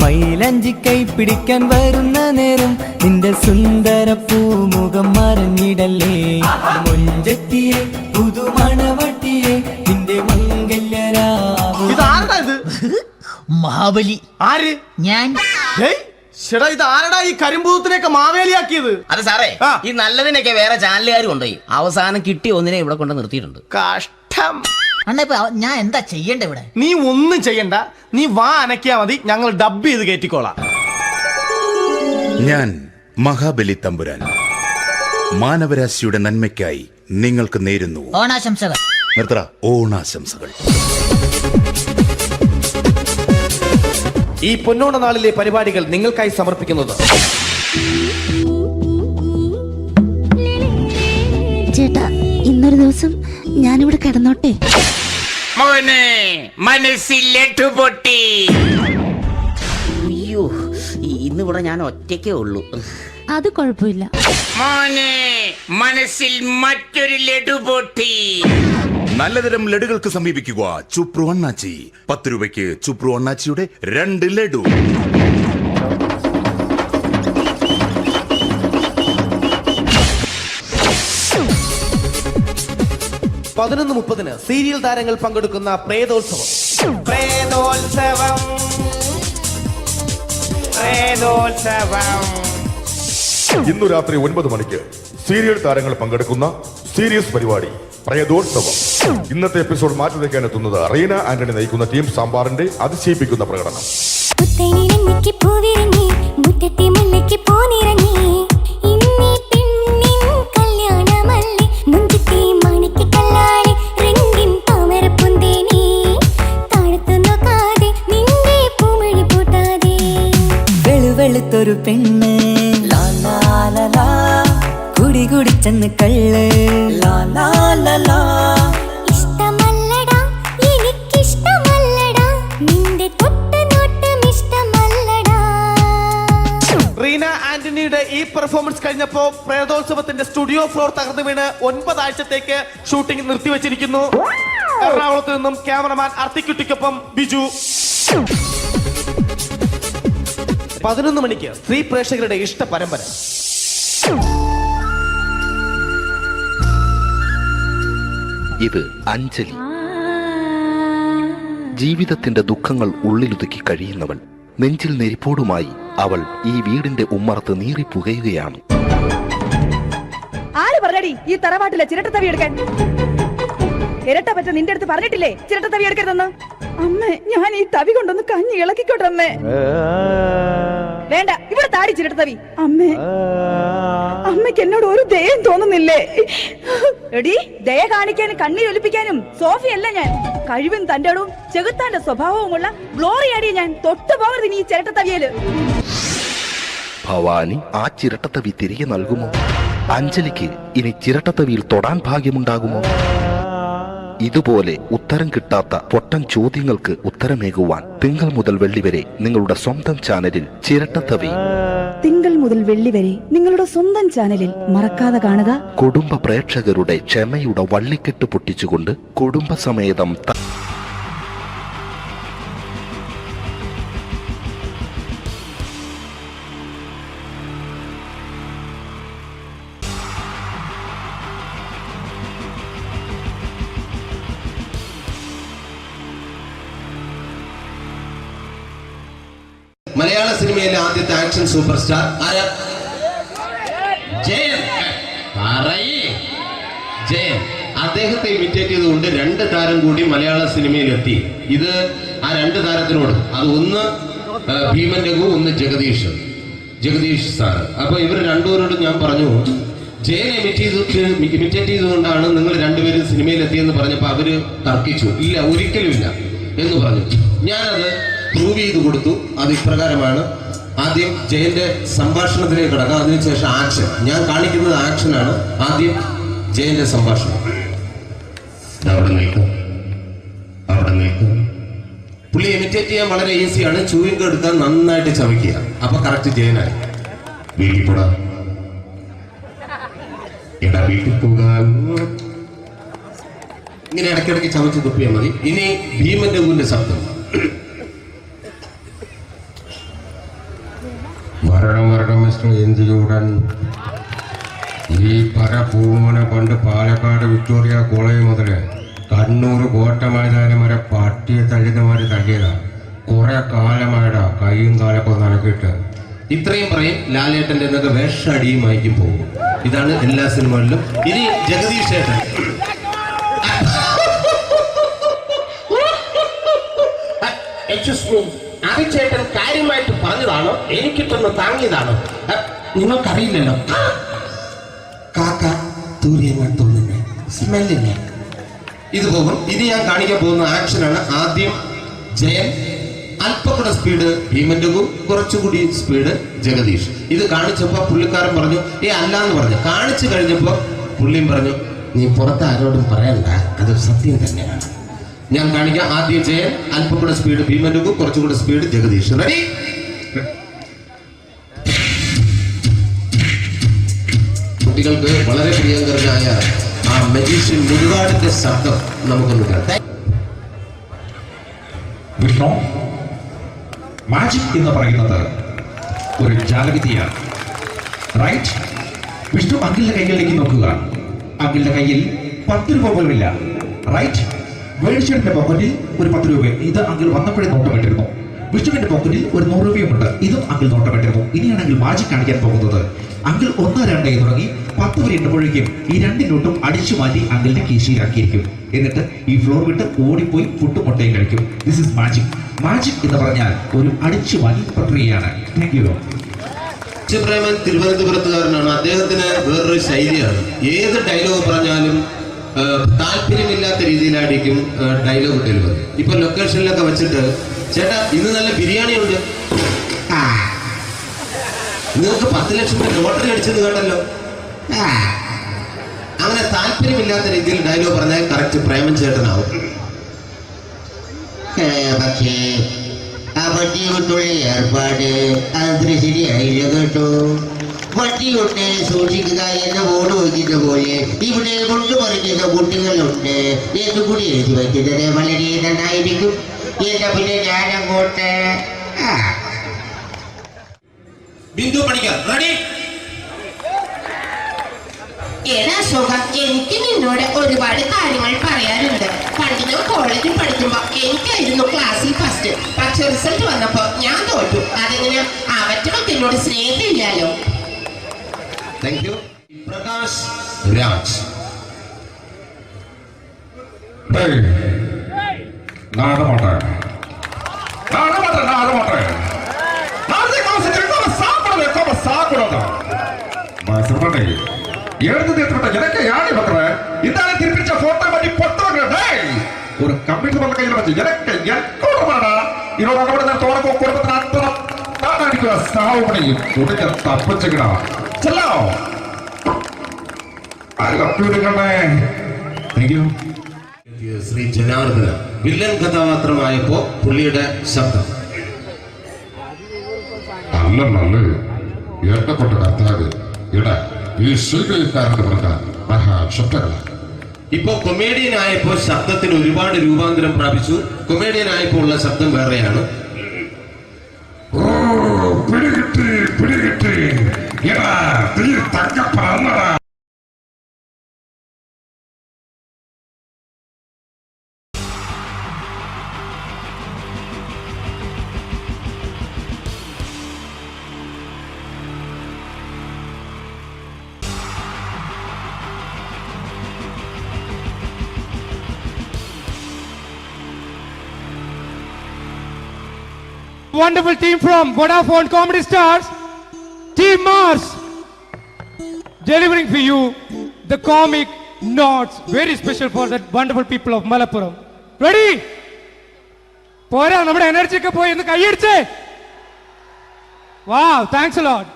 മൈലഞ്ചി കൈ പിടിക്കാൻ വരുന്ന നേരം നിന്റെ സുന്ദര പൂമുഖം മറഞ്ഞിടല്ലേ. മുഞ്ചത്തിയെ പുതുമണവട്ടിയെ നിന്റെ മംഗല്യരാവ്. ഇതാരടാ ഇത്? മഹാബലി. ആര്? ഞാൻ. ചേട്ടാ ഇത് ആരടാ ഈ കരിമ്പൂത്തിനെയൊക്കെ മാവേലിയാക്കിയത്? അത് സാറേ, ഈ നല്ലതിനൊക്കെ വേറെ ചാനലുകാർ കൊണ്ടുപോയി അവസാനം കിട്ടിയ ഒന്നിനെ ഇവിടെ കൊണ്ട് നിർത്തിയിട്ടുണ്ട്. കഷ്ടം. അണ്ണ ഇപ്പൊ ഞാൻ എന്താ ചെയ്യണ്ട ഇവിടെ? നീ ഒന്നും ചെയ്യണ്ട, നീ വാ അനക്കിയാ മതി, ഞങ്ങൾ ഡബ് ചെയ്ത് കയറ്റിക്കോളാം. ഞാൻ മഹാബലി തമ്പുരാൻ മാനവരാശിയുടെ നന്മയ്ക്കായി നിങ്ങൾക്ക് നേരുന്നു ഓണാശംസകൾ. നിർത്തറ ഓണാശംസകൾ. ഈ പൊന്നോണ നാളിലെ പരിപാടികൾ നിങ്ങൾക്കായി സമർപ്പിക്കുന്നത് ചേട്ടാ, ഇന്നൊരു ദിവസം ഞാനിവിടെ കിടന്നോട്ടെ? മോനെ മനസ്സിലെട്ടു പൊട്ടി. അയ്യോ, ഇന്നിവിടെ ഞാൻ ഒറ്റയ്ക്കേ ഉള്ളൂ. അത് കുഴപ്പമില്ല. മോനെ മനസ്സിൽ മറ്റൊരു ലഡു പൊട്ടി. നല്ലതരം ലഡുകൾക്ക് സമീപിക്കുക ചുപ്രു അണ്ണാച്ചി. 10 രൂപയ്ക്ക് ചുപ്രു അണ്ണാച്ചിയുടെ 2 ലഡു. 11:30 സീരിയൽ താരങ്ങൾ പങ്കെടുക്കുന്ന പ്രേതോത്സവം. ഇന്നു രാത്രി 9 മണിക്ക് സീരിയൽ താരങ്ങൾ പങ്കെടുക്കുന്ന സീരിയസ് പരിപാടി പ്രേതോത്സവം. ഇന്നത്തെ എപ്പിസോഡ് മാറ്റി വയ്ക്കാൻ എത്തുന്നത് റീന ആന്റണി നയിക്കുന്ന ടീം സാമ്പാറിന്റെ അതിശയിപ്പിക്കുന്ന പ്രകടനം. വെളുത്തൊരു പെണ്ണ് കുടി കുടിച്ചെന്ന് കള്ള്. ഇഷ്ടമല്ലടാ, എനിക്കിഷ്ടമല്ലടാ, നിന്റെ തൊട്ടുനോട്ടം ഇഷ്ടമല്ലടാ. റീന ആന്റണിയുടെ ഈ പെർഫോമൻസ് കഴിഞ്ഞപ്പോ പ്രേതോത്സവത്തിന്റെ സ്റ്റുഡിയോ ഫ്ലോർ തകർന്നു വീണ് 9 ആഴ്ചത്തേക്ക് ഷൂട്ടിംഗ് നിർത്തിവെച്ചിരിക്കുന്നു. എറണാകുളത്ത് നിന്നും ക്യാമറമാൻ അർത്തിക്കുട്ടിക്കൊപ്പം ബിജു. 11 മണിക്ക് സ്ത്രീ പ്രേക്ഷകരുടെ ഇഷ്ട പരമ്പര. ഇത് അഞ്ജലി. ജീവിതത്തിന്റെ ദുഃഖങ്ങൾ ഉള്ളിലൊതുക്കി കഴിയുന്നവൾ. നെഞ്ചിൽ നെരിപ്പോടുമായി അവൾ ഈ വീടിന്റെ ഉമ്മറത്ത് നീറി പുകയുകയാണ്. ആര് പറഞ്ഞടി ഈ തറവാട്ടിലെ ചിരട്ട തവി എടുക്കാൻ? ഇരട്ട പറ്റ നിന്റെ അടുത്ത് പറഞ്ഞിട്ടില്ലേ ചിരട്ട തവി എടുക്കരുതെന്ന്? അമ്മേ, ഞാൻ ഈ തവി കൊണ്ടൊന്ന് കഞ്ഞി ഇളക്കിക്കോട്ടെ അമ്മേ. വേണ്ട, ഇവിടെ താടി ചിരട്ട തവി. അമ്മേ, അമ്മയ്ക്ക് എന്നോട് ഒരു ദയം തോന്നുന്നില്ലേ? എടി, ദയ കാണിക്കാനും കണ്ണീരൊലിപ്പിക്കാനും സോഫിയല്ല ഞാൻ. കഴിവും തന്റെടും ചെകുത്താന്റെ സ്വഭാവവുമുള്ള ഗ്ലോറിയാടിയ ഞാൻ. തൊട്ടു പോകരുത് നീ ചിരട്ട തവിയല്. ഭവാനി ആ ചിരട്ടത്തവി തിരികെ നൽകുമോ? അഞ്ജലിക്ക് ഇനി ചിരട്ടത്തവിയിൽ തൊടാൻ ഭാഗ്യമുണ്ടാകുമോ? ഇതുപോലെ ഉത്തരം കിട്ടാത്ത പൊട്ടൻ ചോദ്യങ്ങൾക്ക് ഉത്തരമേകുവാൻ തിങ്കൾ മുതൽ വെള്ളി വരെ നിങ്ങളുടെ സ്വന്തം ചാനലിൽ ചിരട്ടത്തവി. തിങ്കൾ മുതൽ വെള്ളി വരെ നിങ്ങളുടെ സ്വന്തം ചാനലിൽ മറക്കാതെ കാണുക. കുടുംബ പ്രേക്ഷകരുടെ ക്ഷമയുടെ വള്ളിക്കെട്ട് പൊട്ടിച്ചുകൊണ്ട് കുടുംബസമേതം മലയാള സിനിമയിലെ ആദ്യത്തെ ആക്ഷൻ സൂപ്പർ സ്റ്റാർ ആരാ? ജയൻ. ജയൻ. അദ്ദേഹത്തെ ഇമിറ്റേറ്റ് ചെയ്തുകൊണ്ട് 2 താരം കൂടി മലയാള സിനിമയിലെത്തി. ഇത് ആ 2 താരത്തിനോട്, അത് ഒന്ന് ഭീമൻ രഘു, ഒന്ന് ജഗദീഷ് സാർ. അപ്പൊ ഇവർ രണ്ടുപേരോട് ഞാൻ പറഞ്ഞു, ജയനെ ഇമിറ്റേറ്റ് ചെയ്തുകൊണ്ടാണ് നിങ്ങൾ 2 പേരും സിനിമയിലെത്തിയെന്ന് പറഞ്ഞപ്പോ അവര് തർക്കിച്ചു. ഇല്ല, ഒരിക്കലും ഇല്ല എന്ന് പറഞ്ഞു. ഞാനത് പ്രൂവ് ചെയ്ത് കൊടുത്തു. അത് ഇപ്രകാരമാണ്. ആദ്യം ജയന്റെ സംഭാഷണത്തിലേക്ക് കിടക്കാം, അതിനുശേഷം ആക്ഷൻ. ഞാൻ കാണിക്കുന്നത് ആക്ഷനാണ്. ആദ്യം ജയന്റെ സംഭാഷണം. അവിടെ നിൽക്കും. പുള്ളി ഇമിറ്റേറ്റ് ചെയ്യാൻ വളരെ ഈസിയാണ്. ചൂയിങ് എടുക്കാൻ നന്നായിട്ട് ചവയ്ക്കുക, അപ്പൊ കറക്റ്റ് ജയനായി. വീട്ടിൽ പോടാ. എടാ വീട്ടിൽ പോകാൻ ഇങ്ങനെ ഇടയ്ക്കിടയ്ക്ക് ചവച്ച് തുപ്പിയാൽ മതി. ഇനി ഭീമന്റെ ഊരിന്റെ ശബ്ദം. വരണം മിസ്റ്റർ എന്തിയൂടൻ. ഈ പരപൂമനെ പണ്ട് പാലക്കാട് വിക്ടോറിയ കോളേജ് മുതല് കണ്ണൂർ കോട്ട മൈതാനം വരെ പട്ടിയെ തള്ളിയമാര് തള്ളിയതാ. കുറെ കാലമായടാ കൈയും കാലൊക്കെ നനക്കിട്ട്. ഇത്രയും പറയും ലാലേട്ടന്റെ എന്നൊക്കെ വേഷടിയുമായിരിക്കും പോകും. ഇതാണ് എല്ലാ സിനിമകളിലും. ഇനി ജഗദീഷ് ഏട്ടൻ. ചേട്ടൻ കാര്യമായിട്ട് പറഞ്ഞതാണോ എനിക്കിട്ടൊന്ന് താങ്ങിയതാണോ? നിങ്ങൾക്കറിയില്ലല്ലോ. കാക്ക തൂരിയങ്ങാൻ തോന്നുന്നേ സ്മെല്ലില്ലേ? ഇത് പോകും. ഇനി ഞാൻ കാണിക്കാൻ പോകുന്ന ആക്ഷനാണ്. ആദ്യം ജയൻ, അല്പം കൂടെ സ്പീഡ് ഭീമന്റെ കുറച്ചുകൂടി സ്പീഡ് ജഗദീഷ്. ഇത് കാണിച്ചപ്പോ പുള്ളിക്കാരൻ പറഞ്ഞു അല്ലാന്ന് പറഞ്ഞു. കാണിച്ചു കഴിഞ്ഞപ്പോ പുള്ളിയും പറഞ്ഞു നീ പുറത്ത് ആരോടും പറയണ്ട, അത് സത്യം തന്നെയാണ്. ഞാൻ കാണിക്കാം. ആദ്യം ജയൻ, അല്പം കൂടെ സ്പീഡ് ഭീമന്റെ കുറച്ചുകൂടെ സ്പീഡ് ജഗദീഷ്. റെഡി? കുട്ടികൾക്ക് വളരെ പ്രിയങ്കരനായ ആ മജീഷ്യൻ മുരുകാടിന്റെ ശബ്ദം നമുക്കൊന്ന് കേൾക്കാം. വിഷ്ണു, മാജിക് എന്ന് പറയുന്നത് ഒരു ജാലവിദ്യയാണ്. റൈറ്റ്? വിഷ്ണു അങ്കിളിന്റെ കൈകളിലേക്ക് നോക്കുക. അങ്കിളിന്റെ കയ്യിൽ 10 രൂപ പോലുമില്ല. റൈറ്റ്? വേണിച്ചേട്ടന്റെ പോക്കറ്റിൽ ഒരു 10 രൂപ. ഇത് അങ്കിൾ വന്നപ്പോഴേ നോട്ടമിട്ടിരുന്നു. വിഷ്ണുവിന്റെ പോക്കറ്റിൽ ഒരു 100 രൂപയുമുണ്ട്. ഇതും അങ്കിൾ നോട്ടമിട്ടിരുന്നു. ഇനിയാണെങ്കിൽ മാജിക് കാണിക്കാൻ പോകുന്നത്. അങ്കിൾ 1, 2 തുടങ്ങി 10 വരെ ഇടുമ്പോഴേക്കും ഈ 2 നോട്ടും അടിച്ചു മാറ്റി അങ്കിളിന്റെ കീശയിലാക്കിയിരിക്കും. എന്നിട്ട് ഈ ഫ്ലോർ വിട്ട് ഓടിപ്പോയി ഫുഡ് മുട്ടയും കഴിക്കും. This is magic. മാജിക് എന്ന് പറഞ്ഞാൽ ഒരു അടിച്ചു മാറ്റി പ്രക്രിയയാണ്. Thank you. പ്രേമൻ തിരുവനന്തപുരത്തുകാരനാണ്. അദ്ദേഹത്തിന് വേറൊരു ശൈലിയാണ്. ഏത് ഡയലോഗ് പറഞ്ഞാലും താല്പര്യമില്ലാത്ത രീതിയിലായിരിക്കും ഡയലോഗ് ഡെലിവറി. ഇപ്പൊ ലൊക്കേഷനിലൊക്കെ വെച്ചിട്ട് ചേട്ടാ ഇന്ന് നല്ല ബിരിയാണി ഉണ്ട്, നിങ്ങൾക്ക് 10 ലക്ഷം രൂപ ലോട്ടറി അടിച്ചെന്ന് കേട്ടല്ലോ. അങ്ങനെ താല്പര്യമില്ലാത്ത രീതിയിൽ ഡയലോഗ് പറഞ്ഞാൽ കറക്റ്റ് പ്രേമൻ ചേട്ടനാവും. പക്ഷേ ആ വണ്ടി കൊണ്ടുള്ള ഏർപ്പാട് അത്ര ശരിയായില്ല കേട്ടോ. വണ്ടി കൊണ്ട് സൂക്ഷിക്കുക എന്ന ബോർഡ് വയ്ക്കുന്ന പോലെ ഇവിടെ കൊണ്ടുപറിക്കുന്ന കുട്ടികളുണ്ട് എന്ന് കൂടി എഴുതി വയ്ക്കുന്നത് വളരെ നന്നായിരിക്കും. എന്നാ പിന്നെ ഞാൻ അങ്ങോട്ട് ബിന്ദു പണിക്കർ. റെഡി? ഏതാ സുഖം, എനിക്ക് നിന്നോട് ഒരുപാട് കാര്യങ്ങൾ പറയാനുണ്ട്. പണ്ട് ഞാൻ കോളേജിൽ പഠിക്കുമ്പോ എനിക്കായിരുന്നു ക്ലാസ്സിൽ ഫസ്റ്റ്. പക്ഷെ റിസൾട്ട് വന്നപ്പോ ഞാൻ തോറ്റു. അതെങ്ങനെ അവറ്റൊക്കെ എന്നോട് സ്നേഹമില്ലല്ലോ. Thank you. പ്രകാശ് രാജ്. ஒரு கம்ப்யூட்டர் பண்ண கையில் வச்சு எனக்கு எக்கோடமாடா இதோட நான் தோறப்போ குடும்பത്തിന് അത്ര താനായിരിക്കും സാവ് പണിയും ഉടനെ തപ്പിച്ചുകിടാ ചെല്ലോ ശ്രീ ജനാർദ്ദന വില്ലൻ കഥാപാത്രമായപ്പോ പുള്ളിയുടെ ശബ്ദം. നല്ല നല്ല എന്നെ കൊണ്ട് കർത്താവ് ഇട ഈ സ്വീകരിക്കാരെന്ന് പറഞ്ഞാൽ മഹാശബ്ദങ്ങളാണ്. ഇപ്പൊ കൊമേഡിയൻ ആയപ്പോ ശബ്ദത്തിന് ഒരുപാട് രൂപാന്തരം പ്രാപിച്ചു. കൊമേഡിയൻ ആയപ്പോ ഉള്ള ശബ്ദം വേറെയാണ്. ഓ പിടികിട്ടി പിടികിട്ടി ഇടാ തീ തങ്ക പറന്നടാ. Wonderful team from Vodafone Comedy Stars, Team Mars, delivering for you the comic notes, very special for the wonderful people of Malappuram. Ready? പോരാ, നമ്മുടെ എനർജി ഒക്കെ പോയി ഒന്ന് കൈയടിച്ചേ. Wow, thanks a lot.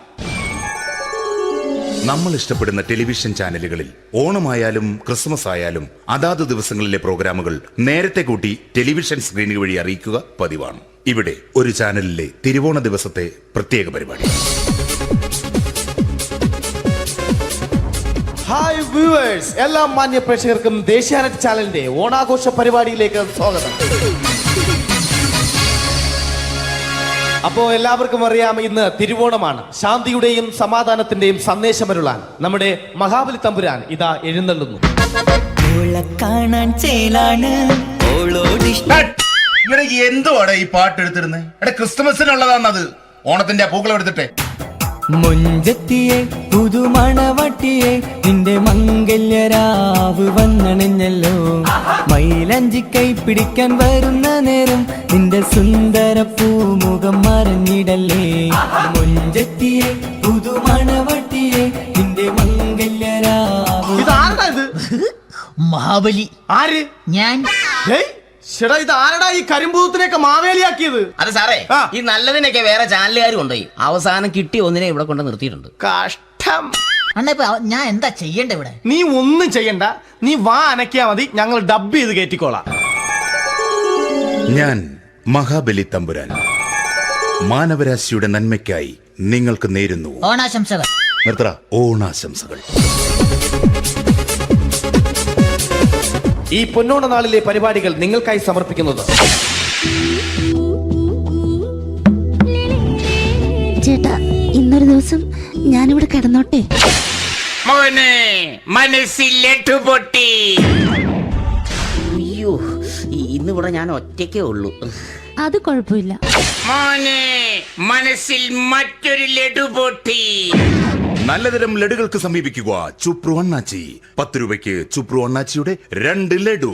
നമ്മൾ ഇഷ്ടപ്പെടുന്ന ടെലിവിഷൻ ചാനലുകളിൽ ഓണമായാലും ക്രിസ്മസ് ആയാലും അതാത് ദിവസങ്ങളിലെ പ്രോഗ്രാമുകൾ നേരത്തെ കൂട്ടി ടെലിവിഷൻ സ്ക്രീനുകൾ വഴി അറിയിക്കുക പതിവാണ്. ഇവിടെ ഒരു ചാനലിലെ തിരുവോണ ദിവസത്തെ പ്രത്യേക പരിപാടി. ഹായ് വ്യൂവേഴ്സ്, എല്ലാ മാന്യ പ്രേക്ഷകർക്കും ദേശീയാനെറ്റ് ചാനലിന്റെ ഓണാഘോഷ പരിപാടിയിലേക്ക് സ്വാഗതം. അപ്പോ എല്ലാവർക്കും അറിയാം, ഇന്ന് തിരുവോണമാണ്. ശാന്തിയുടെയും സമാധാനത്തിന്റെയും സന്ദേശമരുളാൻ നമ്മുടെ മഹാബലി തമ്പുരാൻ ഇതാ എഴുന്നള്ളുന്നു. കാണാൻ ചേലാണ് എന്തുവാടാ ഈ പാട്ട് എടുത്തിരുന്നത്? എടാ ക്രിസ്തുമസിനുള്ളതാണത്. ഓണത്തിന്റെ പൂക്കളം എടുത്തിട്ടെ. മുഞ്ചത്തിയെ പുതുമണവട്ടിയെ നിന്റെ മംഗല്യരാവ് വന്നണിഞ്ഞല്ലോ. മൈലഞ്ചി കൈ പിടിക്കാൻ വരുന്ന നേരം നിന്റെ സുന്ദര പൂമുഖം മറഞ്ഞിടല്ലേ. മുഞ്ചത്തിയെ പുതുമണവട്ടിയെ നിന്റെ മംഗല്യരാവ്. മഹാബലി ആര്? ഞാൻ. ഇത് ആരടാ ഈ കരിമ്പൂത്തിനെയൊക്കെ മാവേലിയാക്കിയത്? അത് സാറേ, ഈ നല്ലതിനൊക്കെ വേറെ ചാനലുകാർ കൊണ്ടുപോയി അവസാനം കിട്ടി ഒന്നിനെ ഇവിടെ കൊണ്ട് നിർത്തിയിട്ടുണ്ട്. കഷ്ടം. ഞാൻ എന്താ ചെയ്യണ്ട ഇവിടെ? നീ ഒന്നും ചെയ്യണ്ട, നീ വാ അനക്കിയാ മതി, ഞങ്ങൾ ഡബ് ചെയ്ത് കയറ്റിക്കോളാം. ഞാൻ മഹാബലി തമ്പുരാൻ മാനവരാശിയുടെ നന്മയ്ക്കായി നിങ്ങൾക്ക് നേരുന്നു ഓണാശംസകൾ. നിർത്തറ ഓണാശംസകൾ. ഈ പൊന്നോണ നാളിലെ പരിപാടികൾ നിങ്ങൾക്കായി സമർപ്പിക്കുന്നത് ചേട്ടാ, ഇന്നൊരു ദിവസം ഞാനിവിടെ കിടന്നോട്ടെ. മോനെ മനസ്സിലെട്ടു പൊട്ടി. അയ്യോ, ഇന്നിവിടെ ഞാൻ ഒറ്റയ്ക്കേ ഉള്ളൂ. അത് കുഴപ്പമില്ല. മോനെ മനസ്സിൽ മറ്റൊരു ലഡു പൊട്ടി. നല്ലതരം ലഡുകൾക്ക് സമീപിക്കുക ചുപ്രു അണ്ണാച്ചി. 10 രൂപയ്ക്ക് ചുപ്രു അണ്ണാച്ചിയുടെ 2 ലഡു.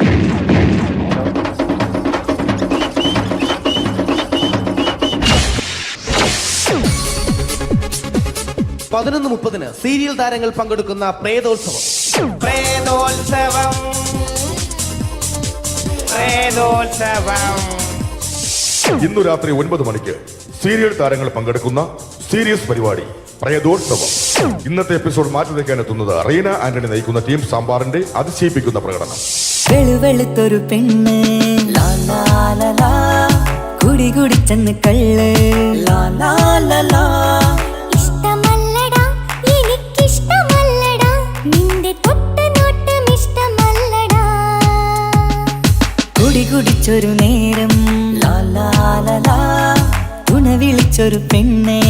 പതിനൊന്ന് 30 സീരിയൽ താരങ്ങൾ പങ്കെടുക്കുന്ന പ്രേതോത്സവം. ഇന്നു രാത്രി 9 മണിക്ക് സീരിയൽ താരങ്ങൾ പങ്കെടുക്കുന്ന സീരിയസ് പരിപാടി പ്രേതോത്സവം. ഇന്നത്തെ എപ്പിസോഡ് മാറ്റി വയ്ക്കാൻ എത്തുന്നത് റീന ആന്റണി നയിക്കുന്ന ടീം സാമ്പാറിന്റെ അതിശയിപ്പിക്കുന്ന പ്രകടനം. വെളുവെളുത്തൊരു പെണ്ണ് കുടി കുടിച്ചെന്ന് കള്ള് ഇഷ്ടമല്ലടാ, എനിക്കിഷ്ടമല്ലടാ, നിന്റെ തൊട്ടനോട്ടം ഇഷ്ടമല്ലടാ. കുടി കുടിച്ചൊരു നേരം തുണ വിളിച്ചൊരു പെണ്ണെ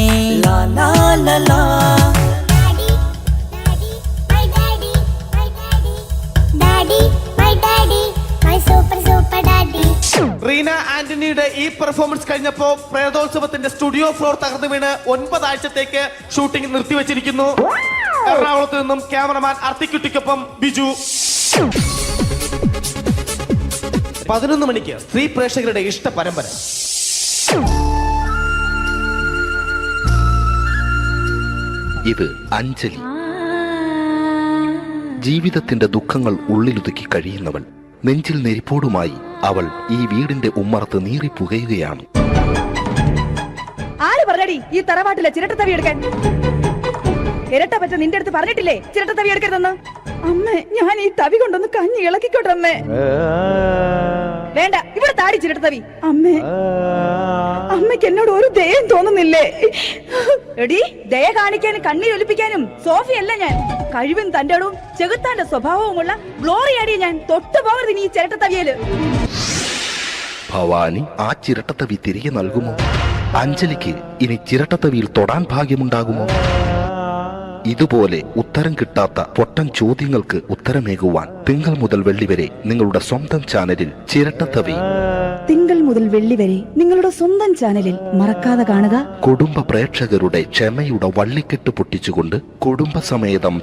റീന ആന്റണിയുടെ ഈ പെർഫോമൻസ് കഴിഞ്ഞപ്പോ പ്രേതോത്സവത്തിന്റെ സ്റ്റുഡിയോ ഫ്ലോർ തകർന്നു വീണ് 9 ആഴ്ചത്തേക്ക് ഷൂട്ടിംഗ് നിർത്തിവെച്ചിരിക്കുന്നു. എറണാകുളത്ത് നിന്നും ക്യാമറമാൻ അർത്തിക്കുട്ടിക്കൊപ്പം ബിജു. 11 മണിക്ക് സ്ത്രീ പ്രേക്ഷകരുടെ ഇഷ്ട പരമ്പര. ഇത് അഞ്ജലി. ജീവിതത്തിന്റെ ദുഃഖങ്ങൾ ഉള്ളിലൊതുക്കി കഴിയുന്നവൾ. നെഞ്ചിൽ നെരിപ്പോടുമായി അവൾ ഈ വീടിന്റെ ഉമ്മറത്ത് നീറി പുകയുകയാണ്. ആര് പറഞ്ഞടി ഈ തറവാട്ടിലെ ചിരട്ടത്തവി എടുക്കാൻ? ഇരട്ട പറ്റ നിന്റെ അടുത്ത് പറഞ്ഞിട്ടില്ലേ ചിരട്ടത്തവി എടുക്കരുതെന്ന്? അമ്മേ, ഞാൻ ഈ തവി കൊണ്ടൊന്ന് കഞ്ഞി ഇളക്കിക്കോട്ടെ അമ്മേ. വേണ്ട, ഇവിടെ താടി ചിരട്ടത്തവി. അമ്മേ, അമ്മയ്ക്ക് എന്നോട് ഒരു ദയം തോന്നുന്നില്ലേ? എടി, ദയ കാണിക്കാനും കണ്ണീരൊലിപ്പിക്കാനും സോഫിയല്ല ഞാൻ. കഴിവും തന്റെ അടവും ചെകുത്താന്റെ സ്വഭാവവുമുള്ള ഗ്ലോറിയാടി ഞാൻ. തൊട്ടുപോകരുത് നീ ചിരട്ടത്തവിയല്. ഭവാനി ആ ചിരട്ടത്തവി തിരികെ നൽകുമോ? അഞ്ജലിക്ക് ഇനി ചിരട്ടത്തവിയിൽ തൊടാൻ ഭാഗ്യമുണ്ടാകുമോ? ഇതുപോലെ ഉത്തരം കിട്ടാത്ത പൊട്ടൻ ചോദ്യങ്ങൾക്ക് ഉത്തരമേകുവാൻ തിങ്കൾ മുതൽ വെള്ളി വരെ നിങ്ങളുടെ സ്വന്തം ചാനലിൽ ചിരട്ടത്തവി. തിങ്കൾ മുതൽ വെള്ളി വരെ നിങ്ങളുടെ സ്വന്തം ചാനലിൽ മറക്കാതെ കാണുക. കുടുംബ പ്രേക്ഷകരുടെ ക്ഷമയുടെ വള്ളിക്കെട്ട് പൊട്ടിച്ചുകൊണ്ട് കുടുംബസമേതം